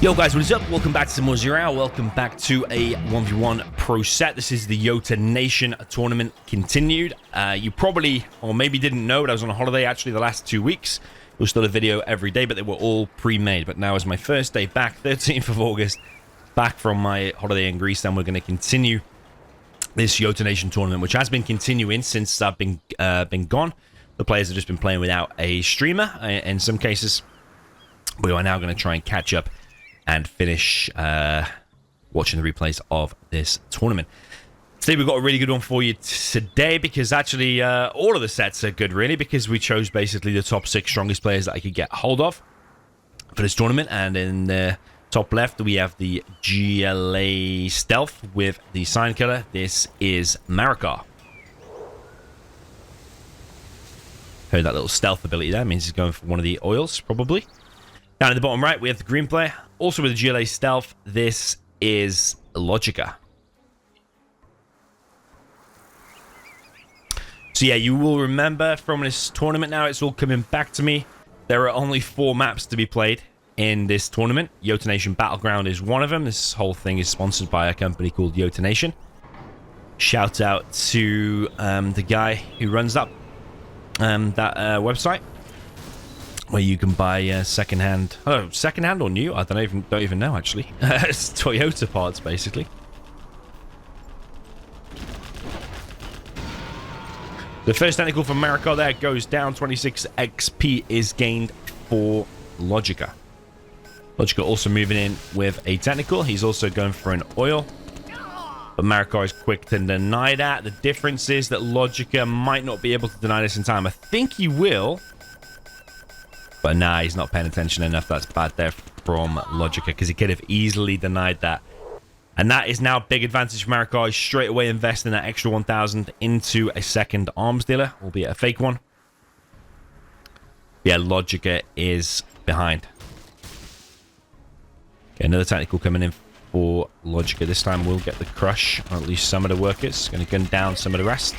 Yo guys, what is up? Welcome back to some more Zero. Welcome back to a 1v1 pro set. This is the Yota Nation tournament continued. You probably, or maybe didn't know, but I was on a holiday actually the last 2 weeks. It was still a video every day, but they were all pre-made. But now is my first day back, 13th of August, back from my holiday in Greece, and we're going to continue this Yota Nation tournament, which has been continuing since I've been gone. The players have just been playing without a streamer in some cases. We are now going to try and catch up and finish watching the replays of this tournament. Today we've got a really good one for you today, because actually all of the sets are good, really, because we chose basically the top 6 strongest players that I could get hold of for this tournament. And in the top left we have the GLA Stealth with the Sign Killer. This is Marakar. Heard that little stealth ability there, means he's going for one of the oils, probably. Down at the bottom right, we have the green player. Also with the GLA Stealth, this is LoGicA. So yeah, you will remember from this tournament now, it's all coming back to me. There are only 4 maps to be played in this tournament. Yota Nation Battleground is one of them. This whole thing is sponsored by a company called Yota Nation. Shout out to the guy who runs that website, where you can buy secondhand or new, I don't even know actually. It's Toyota parts basically. The first technical from Marakar there goes down. 26 XP is gained for LoGicA. LoGicA also moving in with a technical. He's also going for an oil, but Marakar is quick to deny that. The difference is that LoGicA might not be able to deny this in time. I think he will, but nah, he's not paying attention enough. That's bad there from LoGicA, because he could have easily denied that. And that is now a big advantage for Marakar. He's straight away investing that extra 1,000 into a second arms dealer, albeit a fake one. Yeah, LoGicA is behind. Okay, another technical coming in for LoGicA. This time we'll get the crush on at least some of the workers. Going to gun down some of the rest.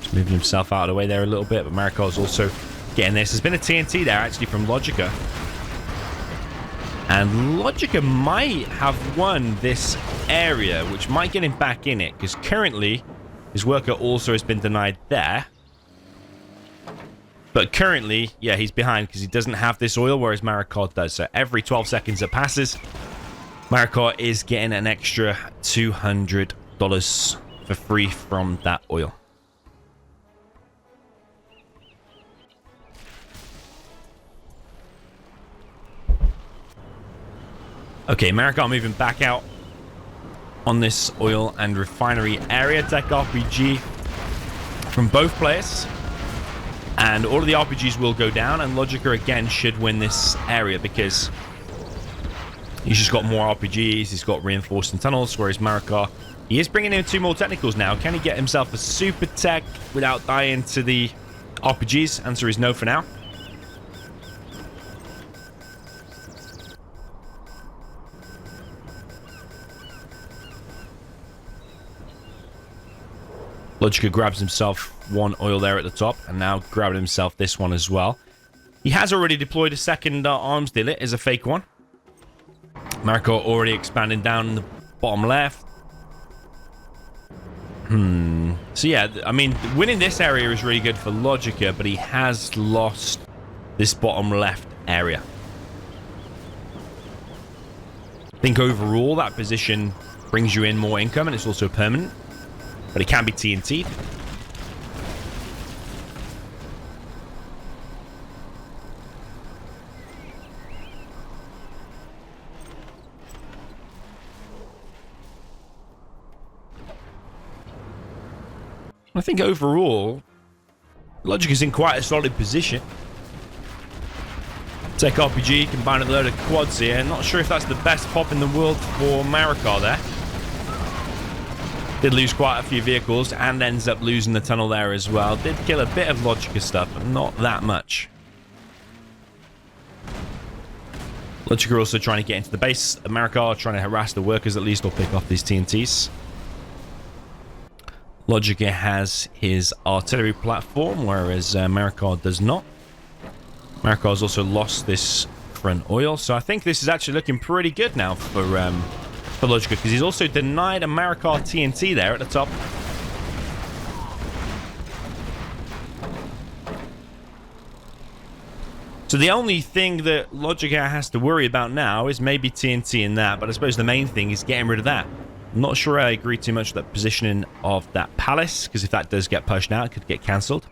Just moving himself out of the way there a little bit, but Marakar's also getting this. There's been a TNT there actually from LoGicA, and LoGicA might have won this area, which might get him back in it, because currently his worker also has been denied there. But currently, yeah, he's behind because he doesn't have this oil, whereas Marakar does. So every 12 seconds that passes, Marakar is getting an extra $200 for free from that oil. Okay, Marakar moving back out on this oil and refinery area. Tech RPG from both players, and all of the RPGs will go down, and LoGicA again should win this area because he's just got more RPGs. He's got reinforcing tunnels, whereas Marakar, he is bringing in 2 more technicals now. Can he get himself a super tech without dying to the RPGs? Answer is no for now. LoGicA grabs himself 1 oil there at the top, and now grabbing himself this one as well. He has already deployed a second arms dealer. It is a fake one. Marakar already expanding down in the bottom left. So yeah, I mean, winning this area is really good for LoGicA, but he has lost this bottom left area. I think overall that position brings you in more income, and it's also permanent, but it can be TNT'd. I think overall, LoGicA is in quite a solid position. Tech RPG combined with a load of quads here. Not sure if that's the best pop in the world for Marakar there. Did lose quite a few vehicles and ends up losing the tunnel there as well. Did kill a bit of LoGicA stuff, but not that much. LoGicA also trying to get into the base. Americor trying to harass the workers at least, or pick off these TNTs. LoGicA has his artillery platform, whereas Marakar does not. Marakar's also lost this different oil. So I think this is actually looking pretty good now for LoGicA, because he's also denied a Marakar TNT there at the top. So the only thing that LoGicA has to worry about now is maybe TNT in that, but I suppose the main thing is getting rid of that. I'm not sure I agree too much with that positioning of that palace, because if that does get pushed now, it could get cancelled.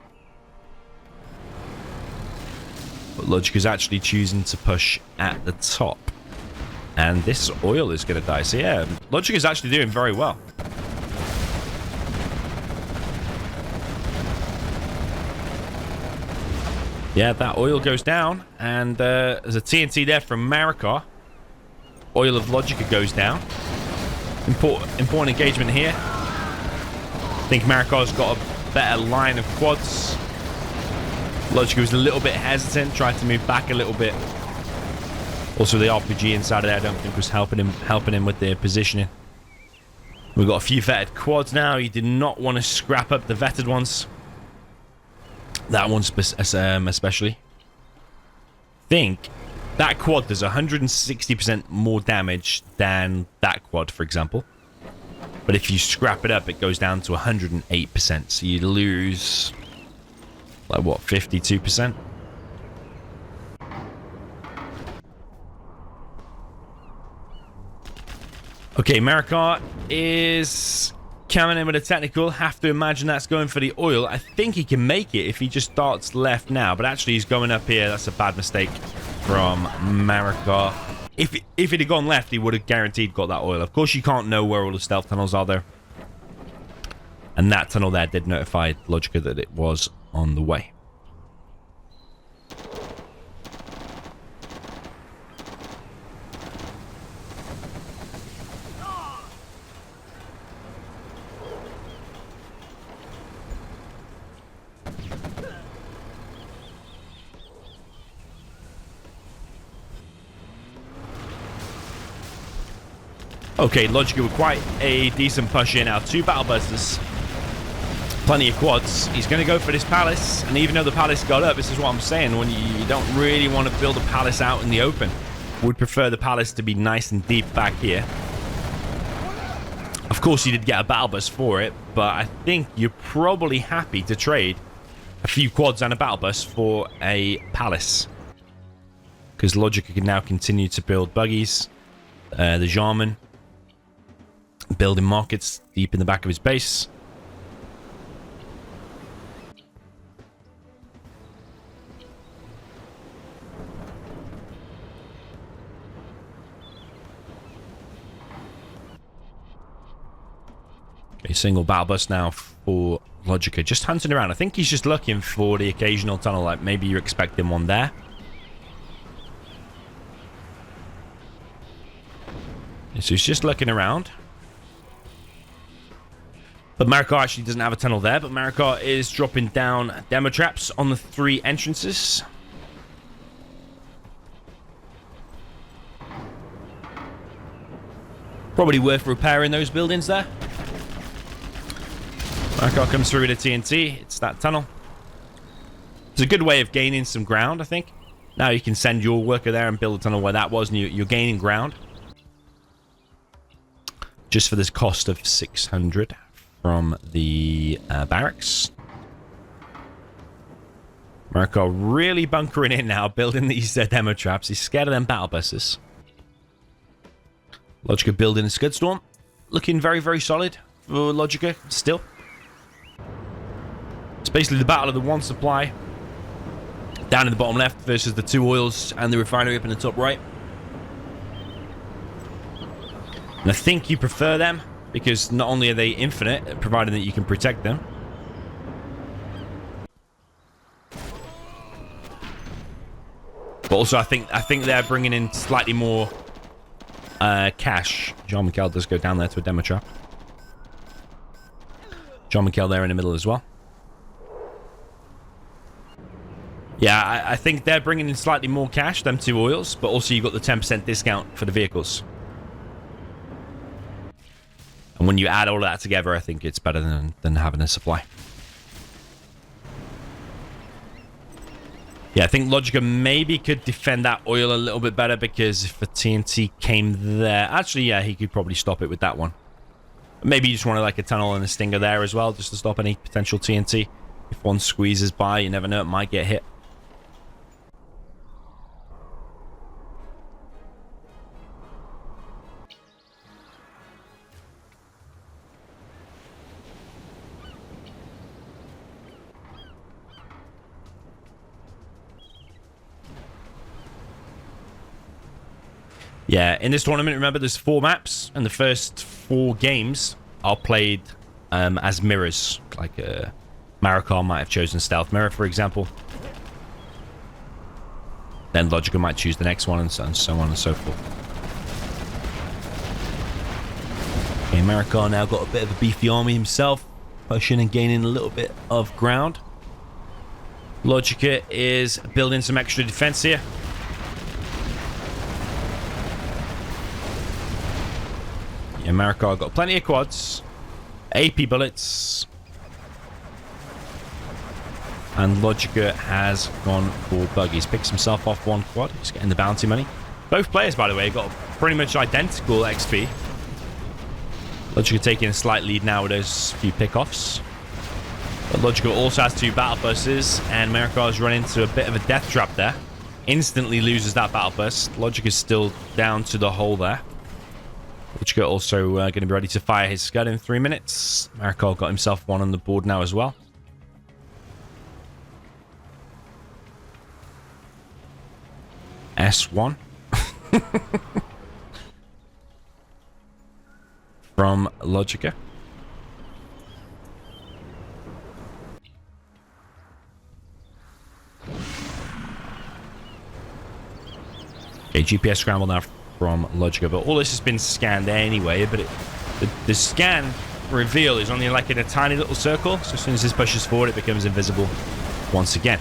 But LoGicA is actually choosing to push at the top. And this oil is going to die. So yeah, LoGicA is actually doing very well. Yeah, that oil goes down, and there's a TNT there from Marakar. Oil of LoGicA goes down. Important engagement here. I think Marakar's got a better line of quads. LoGicA was a little bit hesitant, tried to move back a little bit. Also, the RPG inside of there, I don't think was helping him with the positioning. We've got a few vetted quads now. He did not want to scrap up the vetted ones. That one especially. Think that quad does 160% more damage than that quad, for example. But if you scrap it up, it goes down to 108%. So you lose, like, what, 52%? Okay, Marakar is coming in with a technical. Have to imagine that's going for the oil. I think he can make it if he just starts left now. But actually, he's going up here. That's a bad mistake from Marakar. If it had gone left, he would have guaranteed got that oil. Of course, you can't know where all the stealth tunnels are there. And that tunnel there did notify LoGicA that it was on the way. Okay, LoGicA with quite a decent push here now. 2 battle buzzers. Plenty of quads. He's going to go for this palace. And even though the palace got up, this is what I'm saying. When you don't really want to build a palace out in the open. Would prefer the palace to be nice and deep back here. Of course, you did get a battle bus for it. But I think you're probably happy to trade a few quads and a battle bus for a palace. Because LoGicA can now continue to build buggies. The Jarman. Building markets deep in the back of his base. Okay, single battle bus now for LoGicA. Just hunting around. I think he's just looking for the occasional tunnel. Like maybe you're expecting one there. So he's just looking around. But Marakar actually doesn't have a tunnel there. But Marakar is dropping down demo traps on the 3 entrances. Probably worth repairing those buildings there. Marakar comes through with a TNT. It's that tunnel. It's a good way of gaining some ground, I think. Now you can send your worker there and build a tunnel where that was, and you're gaining ground. Just for this cost of 600 from the barracks. Marakar really bunkering in now, building these demo traps. He's scared of them battle buses. LoGicA building a Scudstorm. Looking very, very solid for LoGicA still. It's basically the battle of the 1 supply. Down in the bottom left versus the 2 oils and the refinery up in the top right. And I think you prefer them because not only are they infinite, provided that you can protect them. But also, I think they're bringing in slightly more cash. Jean-Michel does go down there to a demo trap. Jean-Michel there in the middle as well. Yeah, I think they're bringing in slightly more cash, them 2 oils, but also you got the 10% discount for the vehicles. And when you add all of that together, I think it's better than having a supply. Yeah, I think LoGicA maybe could defend that oil a little bit better, because if the TNT came there... Actually, yeah, he could probably stop it with that one. Maybe you just want like a tunnel and a stinger there as well, just to stop any potential TNT. If one squeezes by, you never know, it might get hit. Yeah, in this tournament, remember, there's 4 maps, and the first 4 games are played as mirrors. Like Marakar might have chosen Stealth Mirror, for example. Then LoGicA might choose the next one, and so on and so forth. Okay, Marakar now got a bit of a beefy army himself, pushing and gaining a little bit of ground. LoGicA is building some extra defense here. Yeah, Marakar got plenty of quads, AP bullets, and LoGicA has gone for buggies. Picks himself off 1 quad. He's getting the bounty money. Both players, by the way, got pretty much identical XP. LoGicA taking a slight lead now with those few pickoffs. But LoGicA also has 2 battle buses, and Marakar's run into a bit of a death trap there. Instantly loses that battle bus. LoGicA's still down to the hole there. LoGicA also going to be ready to fire his Scud in 3 minutes. Marakar got himself 1 on the board now as well. S1. From LoGicA. Okay, GPS scramble now from LoGicA, but all this has been scanned anyway, but the scan reveal is only like in a tiny little circle, so as soon as this pushes forward, it becomes invisible once again.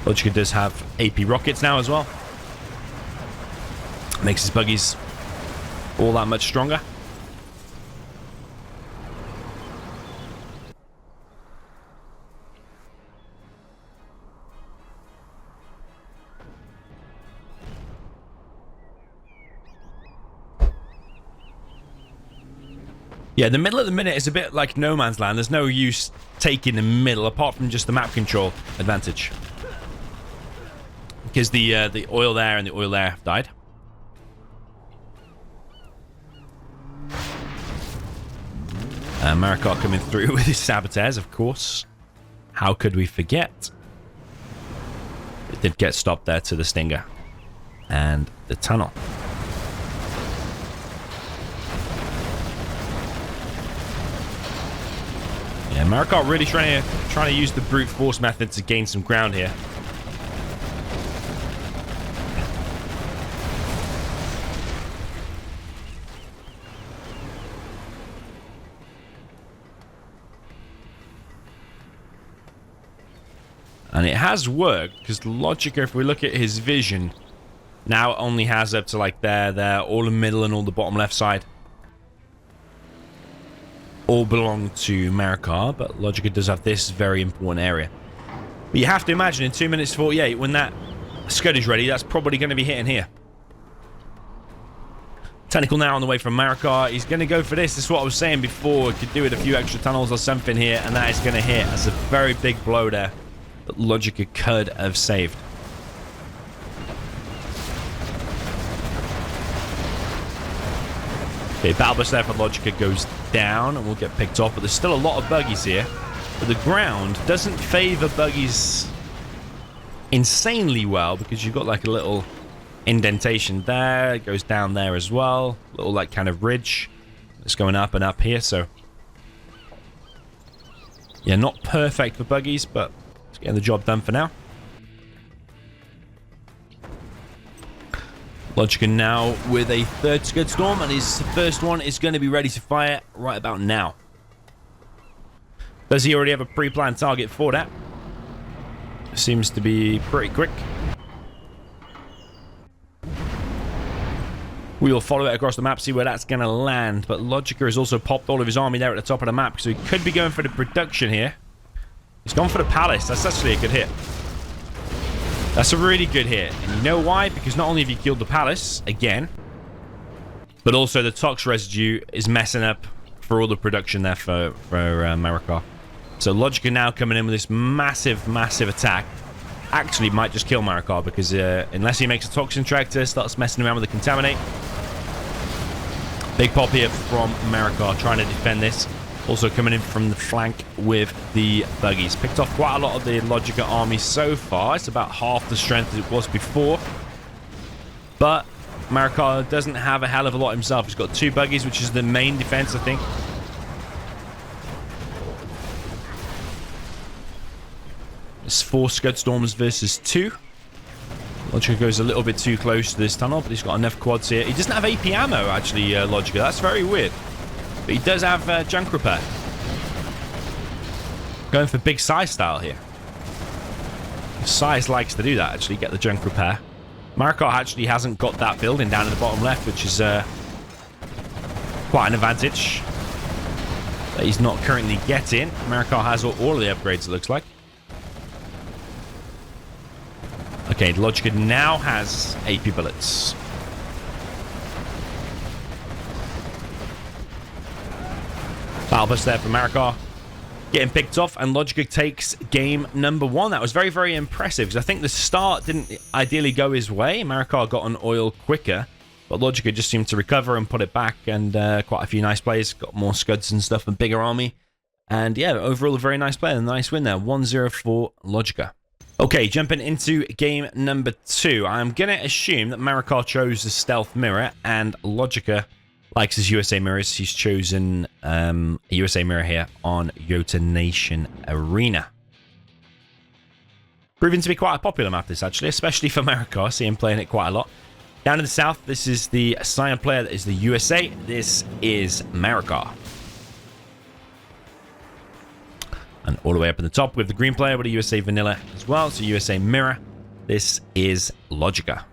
LoGicA does have AP rockets now as well. Makes his buggies all that much stronger. Yeah, the middle of the minute is a bit like no man's land. There's no use taking the middle apart from just the map control advantage. Because the oil there and the oil there have died. Marakar coming through with his saboteurs, of course. How could we forget? It did get stopped there to the stinger. And the tunnel. Yeah, Marakar really trying to use the brute force method to gain some ground here. And it has worked, because LoGicA, if we look at his vision, now only has up to like there, all the middle and all the bottom left side. All belong to Marakar, but LoGicA does have this very important area. But you have to imagine in 2 minutes 48, when that Scud is ready, that's probably going to be hitting here. Tentacle now on the way from Marakar. He's going to go for this. This is what I was saying before. He could do with a few extra tunnels or something here, and that is going to hit. That's a very big blow there that LoGicA could have saved. Okay, battle bus there for LoGicA goes down and will get picked off, but there's still a lot of buggies here. But the ground doesn't favor buggies insanely well, because you've got like a little indentation there. It goes down there as well. Little like kind of ridge. It's going up and up here, so yeah, not perfect for buggies, but it's getting the job done for now. LoGicA now with a 3rd Scud Storm, and his first one is going to be ready to fire right about now. Does he already have a pre-planned target for that? Seems to be pretty quick. We will follow it across the map, see where that's going to land. But LoGicA has also popped all of his army there at the top of the map, so he could be going for the production here. He's gone for the palace. That's actually a good hit. That's a really good hit. And you know why? Because not only have you killed the palace, again, but also the tox residue is messing up for all the production there for Marakar. So LoGicA now coming in with this massive, massive attack. Actually might just kill Marakar because unless he makes a toxin tractor, starts messing around with the contaminate. Big pop here from Marakar trying to defend this. Also coming in from the flank with the buggies. Picked off quite a lot of the LoGicA army so far. It's about half the strength as it was before. But Marakar doesn't have a hell of a lot himself. He's got 2 buggies, which is the main defense, I think. It's 4 Scud Storms versus 2. LoGicA goes a little bit too close to this tunnel, but he's got enough quads here. He doesn't have AP ammo, actually, LoGicA. That's very weird. But he does have junk repair. Going for big size style here. Size likes to do that, actually, get the junk repair. Marakar actually hasn't got that building down in the bottom left, which is quite an advantage that he's not currently getting. Marakar has all of the upgrades, it looks like. Okay, LoGicA now has AP bullets. Battle bus there for Marakar. Getting picked off, and LoGicA takes game number 1. That was very, very impressive, because I think the start didn't ideally go his way. Marakar got on oil quicker, but LoGicA just seemed to recover and put it back, and quite a few nice plays. Got more scuds and stuff, and bigger army. And yeah, overall a very nice play, and a nice win there. 1-0 for LoGicA. Okay, jumping into game number 2. I'm going to assume that Marakar chose the stealth mirror, and LoGicA likes his USA mirrors. He's chosen a USA mirror here on Yota Nation Arena. Proving to be quite a popular map, this actually, especially for Marakar. See him playing it quite a lot. Down in the south, this is the Cyan player. That is the USA. This is Marakar. And all the way up in the top with the green player with a USA vanilla as well. So USA mirror. This is LoGicA.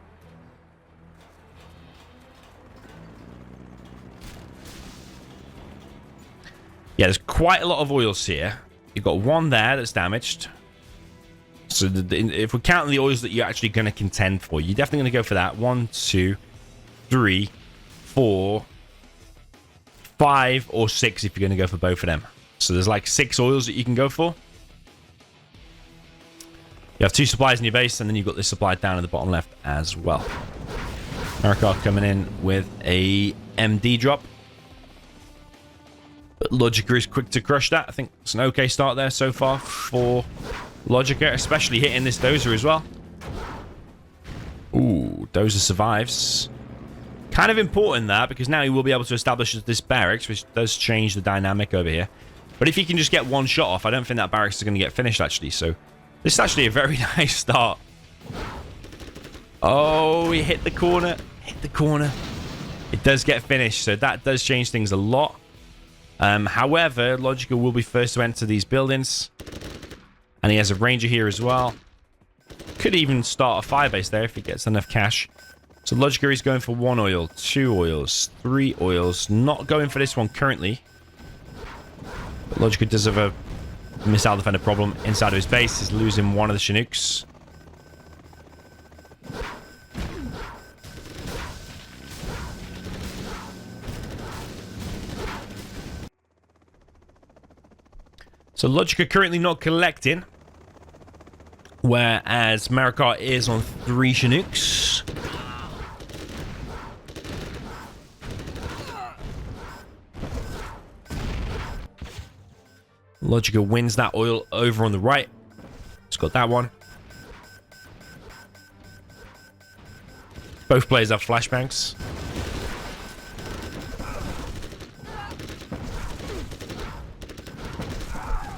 Yeah, there's quite a lot of oils here. You've got 1 there that's damaged. So if we're counting the oils that you're actually going to contend for, you're definitely going to go for that. 1, 2, 3, 4, 5, or 6 if you're going to go for both of them. So there's like 6 oils that you can go for. You have 2 supplies in your base, and then you've got this supply down in the bottom left as well. Marakar coming in with a MD drop. But LoGicA is quick to crush that. I think it's an okay start there so far for LoGicA, especially hitting this dozer as well. Ooh, dozer survives. Kind of important that, because now he will be able to establish this barracks, which does change the dynamic over here. But if he can just get 1 shot off, I don't think that barracks is going to get finished, actually. So this is actually a very nice start. Oh, he hit the corner. Hit the corner. It does get finished, so that does change things a lot. However, LoGicA will be first to enter these buildings. And he has a ranger here as well. Could even start a firebase there if he gets enough cash. So LoGicA is going for 1 oil, 2 oils, 3 oils. Not going for this one currently. But LoGicA does have a missile defender problem inside of his base. He's losing 1 of the Chinooks. So LoGicA currently not collecting, whereas Marakar is on 3 Chinooks. LoGicA wins that oil over on the right. It's got that one. Both players have flashbangs.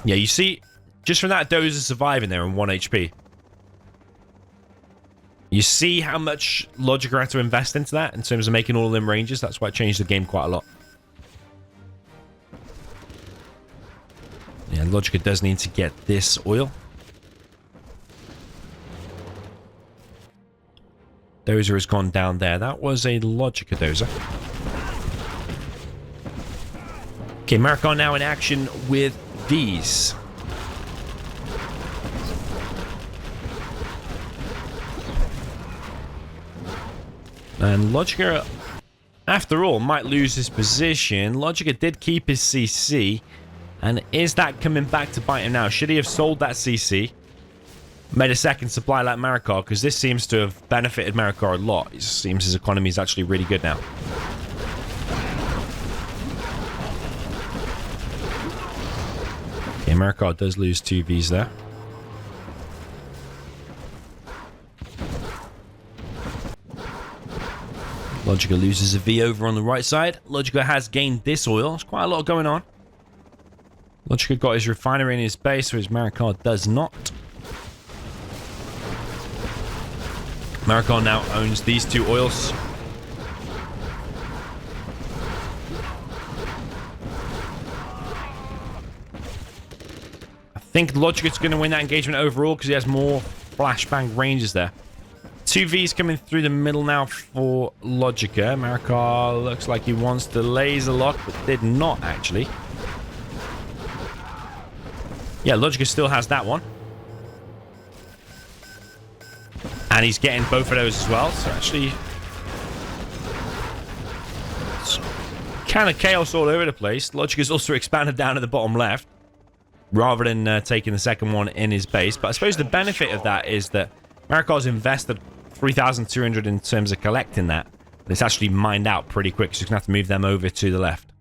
Yeah, you see, just from that dozer surviving there on 1 HP. You see how much LoGicA had to invest into that in terms of making all of them ranges. That's why it changed the game quite a lot. Yeah, LoGicA does need to get this oil. Dozer has gone down there. That was a LoGicA dozer. Okay, Marakar now in action with these. And LoGicA, after all, might lose his position. LoGicA did keep his CC. And is that coming back to bite him now? Should he have sold that CC? Made a second supply like Marakar, because this seems to have benefited Marakar a lot. It seems his economy is actually really good now. Okay, Marakar does lose 2 Vs there. LoGicA loses a V over on the right side. LoGicA has gained this oil. There's quite a lot going on. LoGicA got his refinery in his base, whereas Marakar does not. Marakar now owns these 2 oils. I think LoGicA's going to win that engagement overall because he has more flashbang ranges there. 2 Vs coming through the middle now for LoGicA. Marakar looks like he wants to laser lock, but did not actually. Yeah, LoGicA still has that one. And he's getting both of those as well. So actually, it's kind of chaos all over the place. LoGicA's also expanded down to the bottom left, rather than taking the second one in his base. But I suppose the benefit of that is that Marakar's invested 3,200 in terms of collecting that. But it's actually mined out pretty quick, so he's going to have to move them over to the left.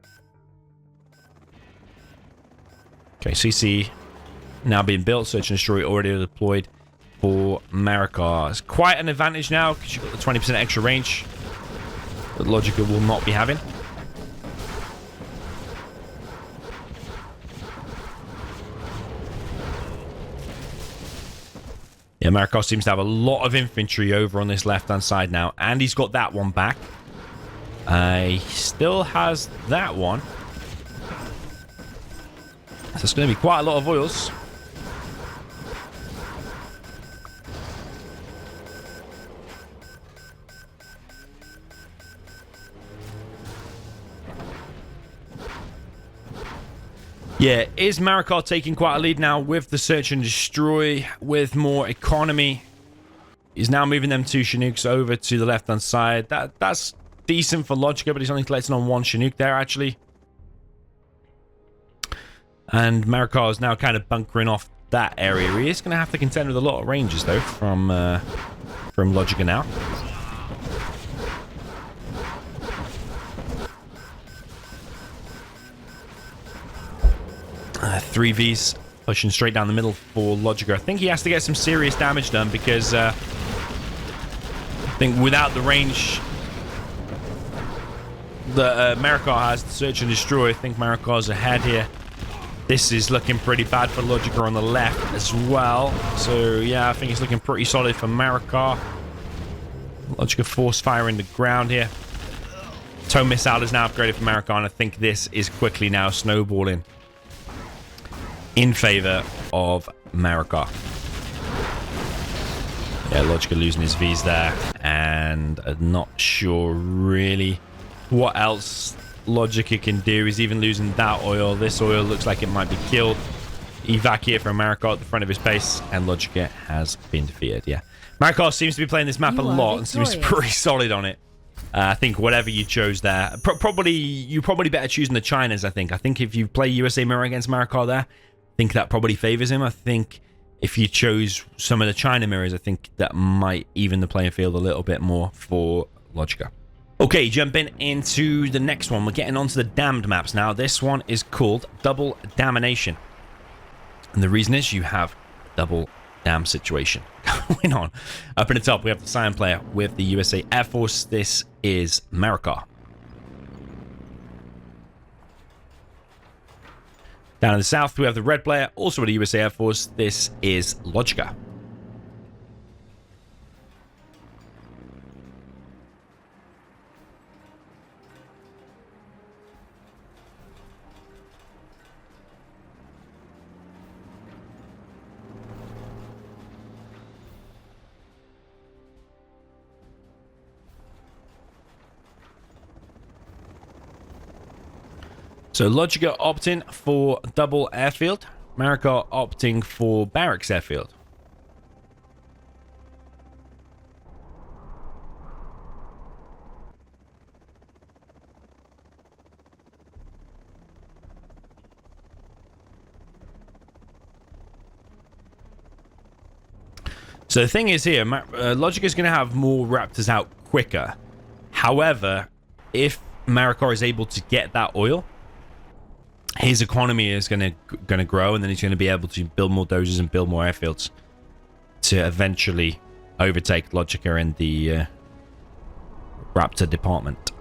Okay, CC now being built. Search and Destroy already deployed for Marakar. It's quite an advantage now because you've got the 20% extra range that LoGicA will not be having. Yeah, Marakar seems to have a lot of infantry over on this left-hand side now. And he's got that one back. He still has that one. So it's going to be quite a lot of oils. Yeah, is Marakar taking quite a lead now with the Search and Destroy, with more economy? He's now moving them 2 Chinooks over to the left-hand side. That's decent for LoGicA, but he's only collecting on 1 Chinook there, actually. And Marakar is now kind of bunkering off that area. He is going to have to contend with a lot of ranges, though, from LoGicA now. 3 Vs pushing straight down the middle for LoGicA. I think he has to get some serious damage done because I think without the range that Marakar has to Search and Destroy, I think Marakar's ahead here. This is looking pretty bad for LoGicA on the left as well. So yeah, I think it's looking pretty solid for Marakar. LoGicA force firing the ground here. Tow missile is now upgraded for Marakar, and I think this is quickly now snowballing in favor of Marakar. Yeah, LoGicA losing his Vs there, and I'm not sure really what else LoGicA can do. He's even losing that oil. This oil looks like it might be killed. Evac here from Marakar at the front of his base, and LoGicA has been defeated. Yeah, Marakar seems to be playing this map a lot and seems pretty solid on it. I think whatever you chose there, you probably better choosing the Chinas. I think if you play USA Mirror against Marakar there, I think that probably favors him. I think if you chose some of the China mirrors, I think that might even the playing field a little bit more for LoGicA. Okay, jumping into the next one. We're getting onto the damned maps now. This one is called Double Damnation. And the reason is you have double damn situation going on. Up in the top, we have the Cyan player with the USA Air Force. This is Marakar. Down in the south, we have the red player, also with the USA Air Force. This is LoGicA. So LoGicA opting for double airfield. Marakar opting for barracks airfield. So the thing is here, LoGicA is going to have more Raptors out quicker. However, if Marakar is able to get that oil, his economy is going to grow, and then he's going to be able to build more dozers and build more airfields to eventually overtake LoGicA in the Raptor department.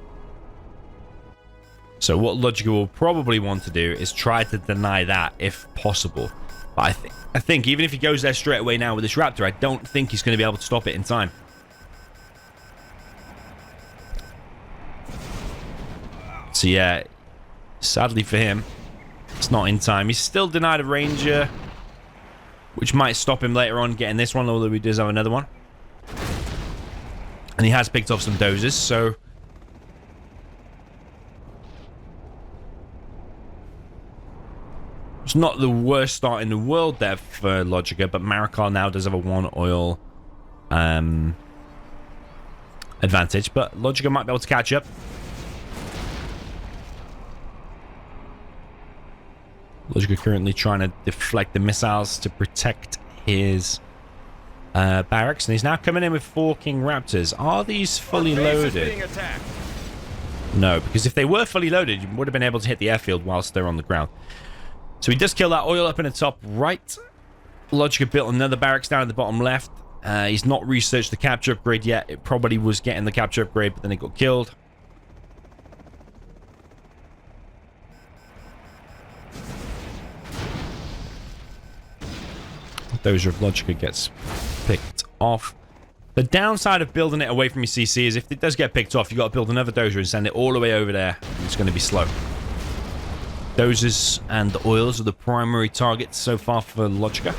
So what LoGicA will probably want to do is try to deny that if possible. But I think even if he goes there straight away now with this Raptor, I don't think he's going to be able to stop it in time. So yeah, sadly for him, it's not in time. He's still denied a Ranger, which might stop him later on getting this one, although he does have another one. And he has picked off some dozers, so... It's not the worst start in the world there for LoGicA, but Marakar now does have a 1 oil advantage, but LoGicA might be able to catch up. LoGicA currently trying to deflect the missiles to protect his barracks, and he's now coming in with 4 King Raptors. Are these fully loaded? No, because if they were fully loaded, you would have been able to hit the airfield whilst they're on the ground. So he does kill that oil up in the top right. LoGicA built another barracks down at the bottom left. He's not researched the capture upgrade yet. It probably was getting the capture upgrade, but then it got killed. Dozer of LoGicA gets picked off. The downside of building it away from your CC is if it does get picked off, you've got to build another dozer and send it all the way over there. It's going to be slow. Dozers and the oils are the primary targets so far for LoGicA.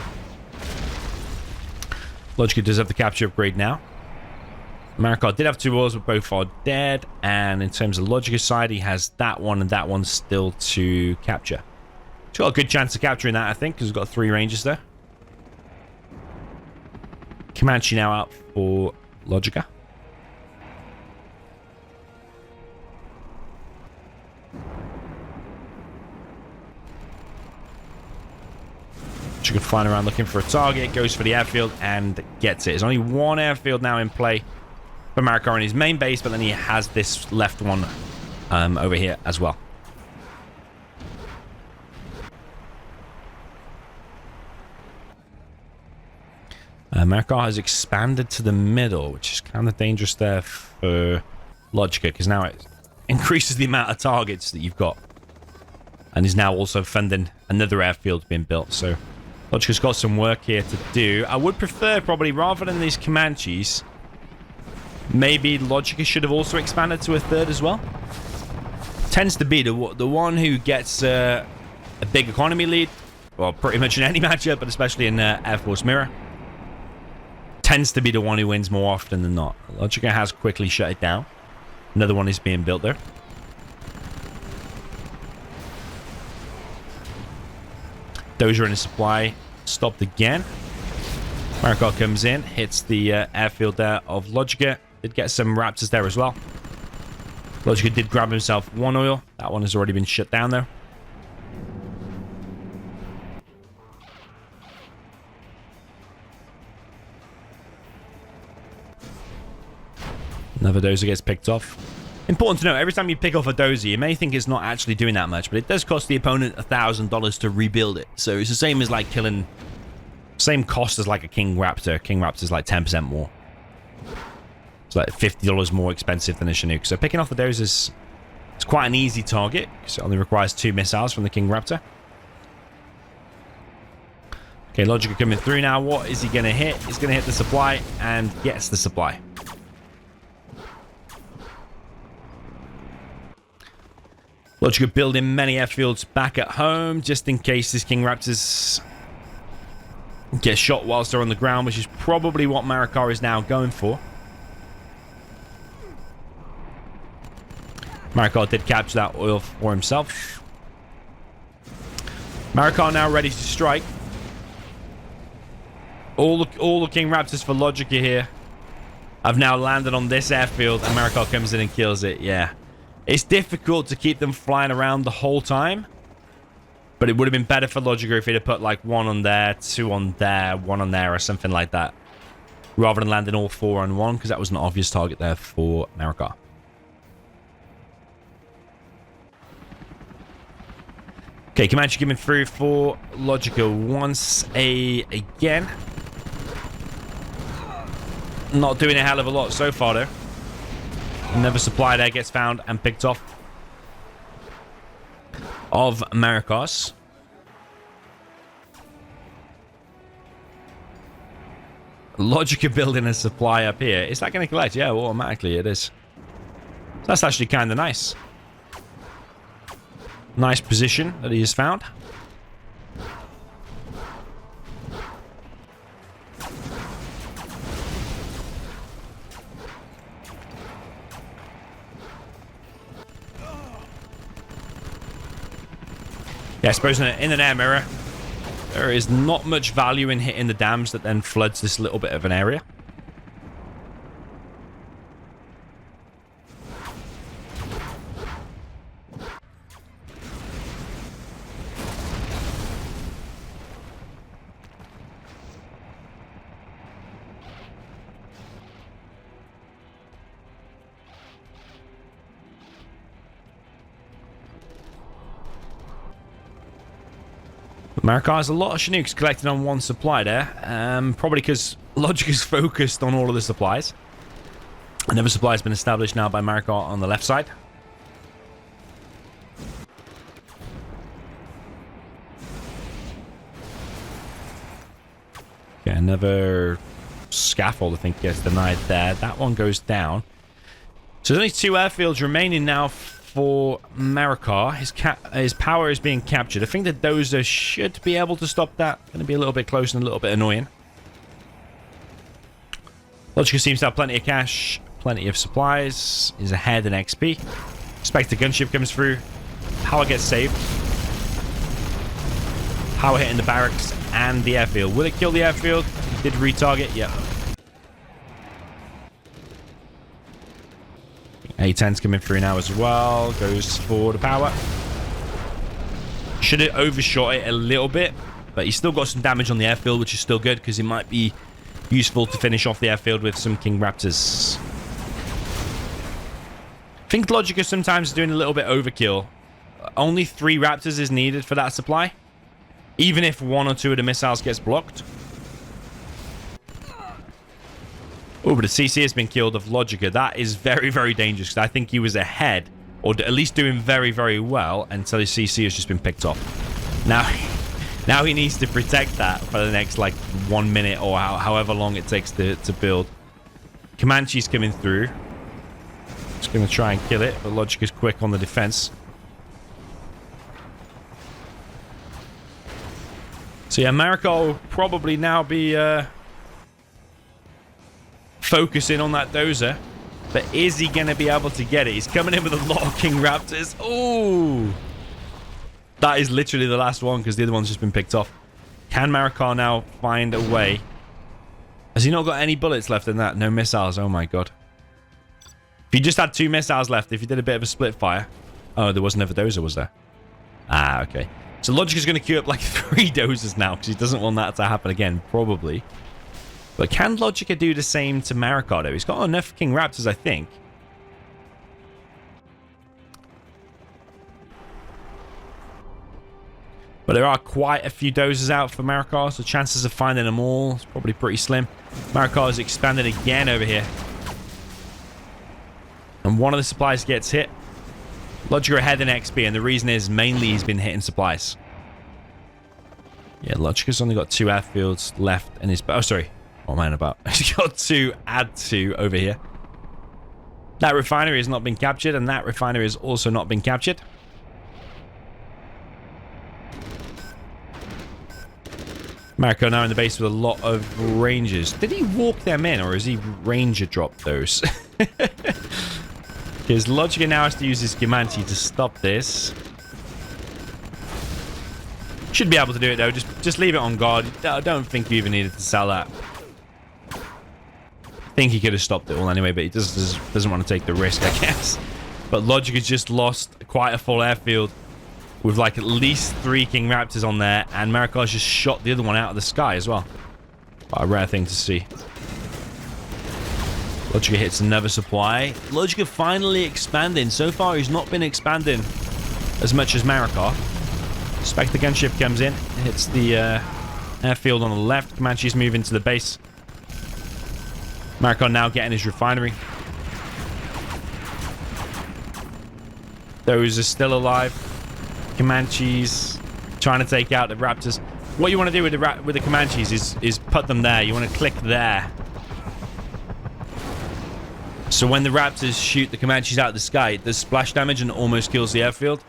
LoGicA does have the capture upgrade now. Marakar did have 2 oils, but both are dead. And in terms of LoGicA's side, he has that one and that one still to capture. He's got a good chance of capturing that, I think, because he's got 3 ranges there. Comanche now out for LoGicA. LoGicA flying around looking for a target, goes for the airfield and gets it. There's only 1 airfield now in play for Marakar in his main base, but then he has this left one over here as well. Marakar has expanded to the middle, which is kind of dangerous there for LoGicA, because now it increases the amount of targets that you've got. And is now also funding another airfield being built, so LoGicA's got some work here to do. I would prefer, probably, rather than these Comanches, maybe LoGicA should have also expanded to a 3rd as well. Tends to be the one who gets a big economy lead, well, pretty much in any matchup, but especially in Air Force Mirror. Tends to be the one who wins more often than not. LoGicA has quickly shut it down. Another one is being built there. Dozer in a supply stopped again. Marakar comes in, hits the airfield there of LoGicA. Did get some Raptors there as well. LoGicA did grab himself 1 oil. That one has already been shut down though. Another dozer gets picked off. Important to note, every time you pick off a dozer, you may think it's not actually doing that much, but it does cost the opponent $1,000 to rebuild it. So it's the same as like killing... Same cost as like a King Raptor. King Raptor is like 10% more. It's like $50 more expensive than a Chinook. So picking off the dozers, it's quite an easy target, because it only requires 2 missiles from the King Raptor. Okay, LoGicA coming through now. What is he going to hit? He's going to hit the supply and gets the supply. LoGicA building many airfields back at home, just in case this King Raptors get shot whilst they're on the ground, which is probably what Marakar is now going for. Marakar did capture that oil for himself. Marakar now ready to strike. All the King Raptors for LoGicA here have now landed on this airfield, and Marakar comes in and kills it. Yeah. It's difficult to keep them flying around the whole time, but it would have been better for LoGicA if he'd have put like 1 on there, 2 on there, 1 on there, or something like that. rather than landing all 4 on one, because that was an obvious target there for Marakar. Okay, Comanche coming through for LoGicA once again. Not doing a hell of a lot so far, though. Another supply there gets found and picked off of Marikar's. LoGicA building a supply up here. Is that going to collect? Yeah, well, automatically it is. So that's actually kind of nice. Nice position that he has found. Yeah, I suppose in an air mirror, there is not much value in hitting the dams that then floods this little bit of an area. Marakar has a lot of Chinooks collected on one supply there. Probably because LoGicA's focused on all of the supplies. Another supply has been established now by Marakar on the left side. Okay, another scaffold, I think, gets denied there. That one goes down. So there's only 2 airfields remaining now for Marakar. His power is being captured. I think the dozer should be able to stop that. Going to be a little bit close and a little bit annoying. LoGicA seems to have plenty of cash, plenty of supplies. Is ahead in XP. Expect a gunship comes through. Power gets saved. Power hitting the barracks and the airfield. Will it kill the airfield? It did retarget. Yep. A-10's coming through now as well. Goes for the power. Should have overshot it a little bit, but he's still got some damage on the airfield, which is still good because it might be useful to finish off the airfield with some King Raptors. I think LoGicA sometimes is doing a little bit overkill. Only 3 Raptors is needed for that supply, even if 1 or 2 of the missiles gets blocked. Oh, but the CC has been killed of LoGicA. That is very, very dangerous because I think he was ahead, or at least doing very, very well until his CC has just been picked off. Now he needs to protect that for the next, like, 1 minute or however long it takes to build. Comanche's coming through. Just going to try and kill it, but LoGicA's quick on the defense. So yeah, Marakar will probably now be focusing on that dozer, but is he going to be able to get it? He's coming in with a lot of King Raptors. Oh, that is literally the last one because the other one's just been picked off. Can Marakar now find a way? Has he not got any bullets left in that? No missiles. Oh my god. If he just had 2 missiles left, if he did a bit of a split fire. Oh, there was never dozer, was there? Ah, okay. So LoGicA's going to queue up like 3 dozers now because he doesn't want that to happen again, probably. But can LoGicA do the same to Marakar, though? He's got enough King Raptors, I think. But there are quite a few dozers out for Marakar, so chances of finding them all is probably pretty slim. Marakar is expanded again over here. And one of the supplies gets hit. LoGicA ahead in XP, and the reason is mainly he's been hitting supplies. Yeah, LoGicA's only got 2 airfields left in his... Oh, sorry. What am I on about? He's got 2, add 2 over here. That refinery has not been captured, and that refinery has also not been captured. Marakar now in the base with a lot of rangers. Did he walk them in, or has he ranger dropped those? Because LoGicA now has to use his Comanche to stop this. Should be able to do it, though. Just leave it on guard. I don't think you even needed to sell that. I think he could have stopped it all anyway, but he doesn't want to take the risk, I guess. But LoGicA's just lost quite a full airfield with like at least 3 King Raptors on there, and Marakar's just shot the other one out of the sky as well. Quite a rare thing to see. LoGicA hits another supply. LoGicA finally expanding. So far, he's not been expanding as much as Marakar. Spectre gunship comes in, hits the airfield on the left. Comanches move into the base. Marakar now getting his refinery. Those are still alive. Comanches trying to take out the Raptors. What you want to do with the Comanches is put them there. You want to click there. So when the Raptors shoot the Comanches out of the sky, it does splash damage and almost kills the airfield.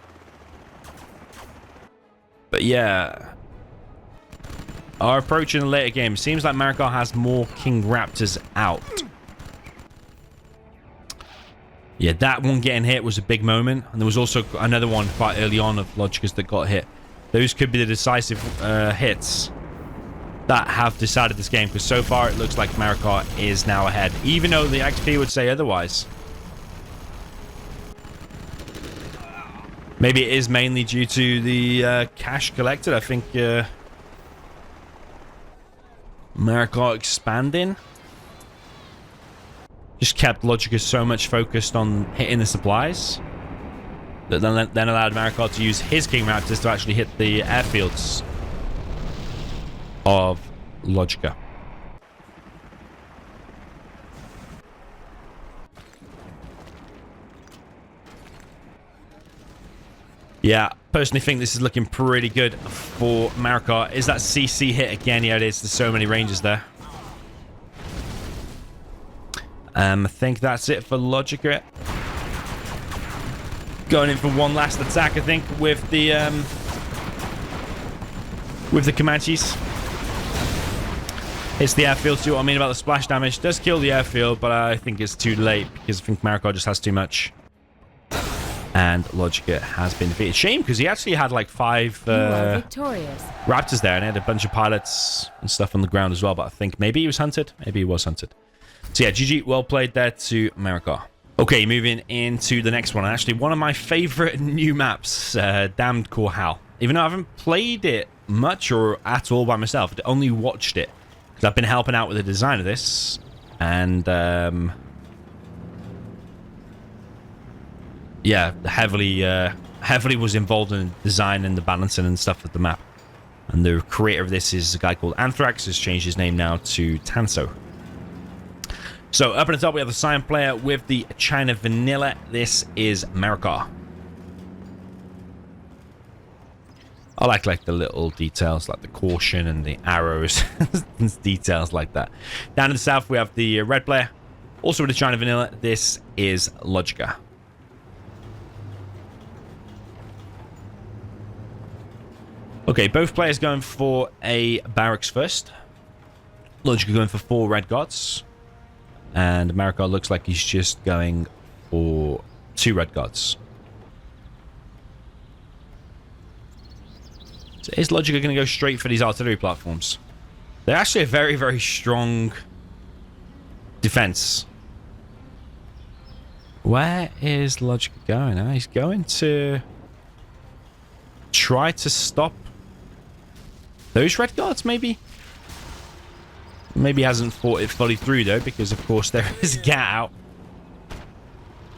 But yeah, our approach in the later game seems like Marakar has more King Raptors out. Yeah, that one getting hit was a big moment. And there was also another one quite early on of LoGicA's that got hit. Those could be the decisive hits that have decided this game. Because so far it looks like Marakar is now ahead. Even though the XP would say otherwise. Maybe it is mainly due to the cash collected. I think Marakar expanding just kept LoGicA so much focused on hitting the supplies that then allowed Marakar to use his King Raptors to actually hit the airfields of LoGicA. Yeah, personally think this is looking pretty good for Marakar. Is that CC hit again? Yeah, it is. There's so many ranges there. I think that's it for LoGicA. Going in for one last attack, I think, with the Comanches. Hits the airfield. See what I mean about the splash damage. Does kill the airfield, but I think it's too late because I think Marakar just has too much. And LoGicA has been defeated. Shame, because he actually had like 5 Raptors there, and he had a bunch of pilots and stuff on the ground as well. But I think maybe he was hunted. Maybe he was hunted. So yeah, GG, well played there to Marakar. Okay, moving into the next one. Actually, one of my favorite new maps, Damned Corral. Even though I haven't played it much or at all by myself, I only watched it because I've been helping out with the design of this, and yeah, heavily was involved in design and the balancing and stuff of the map. And the creator of this is a guy called Anthrax. Has changed his name now to Tanso. So up at the top we have the Cyan player with the China Vanilla. This is Marakar. I like the little details, like the caution and the arrows, details like that. Down in the south we have the red player, also with the China Vanilla. This is LoGicA. Okay, both players going for a barracks first. LoGicA going for 4 red guards. And Marakar looks like he's just going for 2 red guards. So is LoGicA going to go straight for these artillery platforms? They're actually a very, very strong defense. Where is LoGicA going? He's going to try to stop those red guards, maybe? Maybe hasn't fought it fully through, though, because, of course, there is a gap out.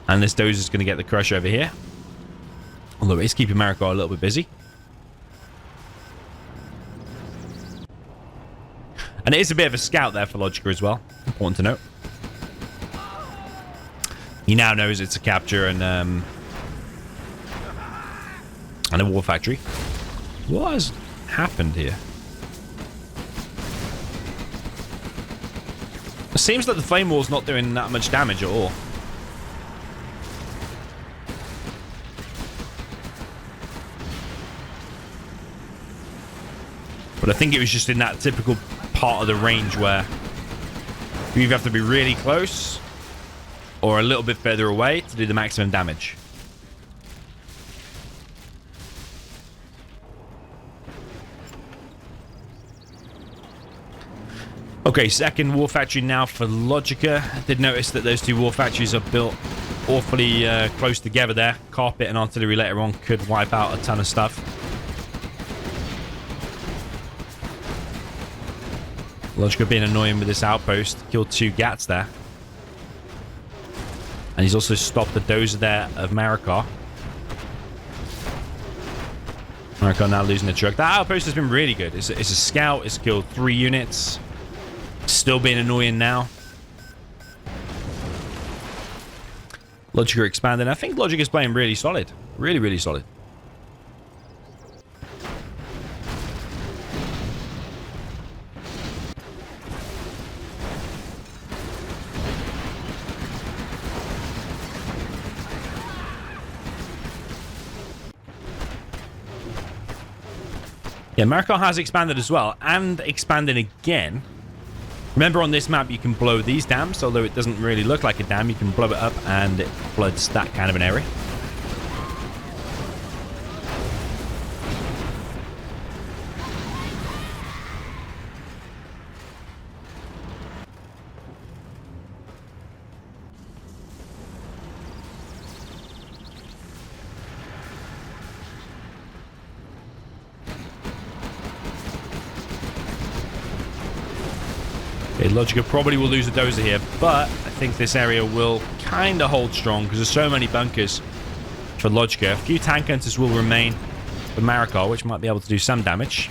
And this Dozer's going to get the crush over here. Although it is keeping Marakar a little bit busy. And it is a bit of a scout there for LoGicA as well. Important to note. He now knows it's a capture and a war factory. What has happened here? It seems like the flame wall's not doing that much damage at all. But I think it was just in that typical part of the range where you either have to be really close or a little bit further away to do the maximum damage. Okay, second war factory now for LoGicA. I did notice that those 2 war factories are built awfully close together there. Carpet and artillery later on could wipe out a ton of stuff. LoGicA being annoying with this outpost. Killed 2 Gats there. And he's also stopped the dozer there of Marakar. Marakar now losing the truck. That outpost has been really good. It's a scout. It's killed 3 units. Still being annoying now. LoGicA expanding. I think LoGicA is playing really solid. Really, really solid. Yeah, Marakar has expanded as well, and expanding again. Remember, on this map, you can blow these dams, although it doesn't really look like a dam. You can blow it up, and it floods that kind of an area. Okay, LoGicA probably will lose the dozer here, but I think this area will kind of hold strong because there's so many bunkers for LoGicA. A few tank hunters will remain for Marakar, which might be able to do some damage.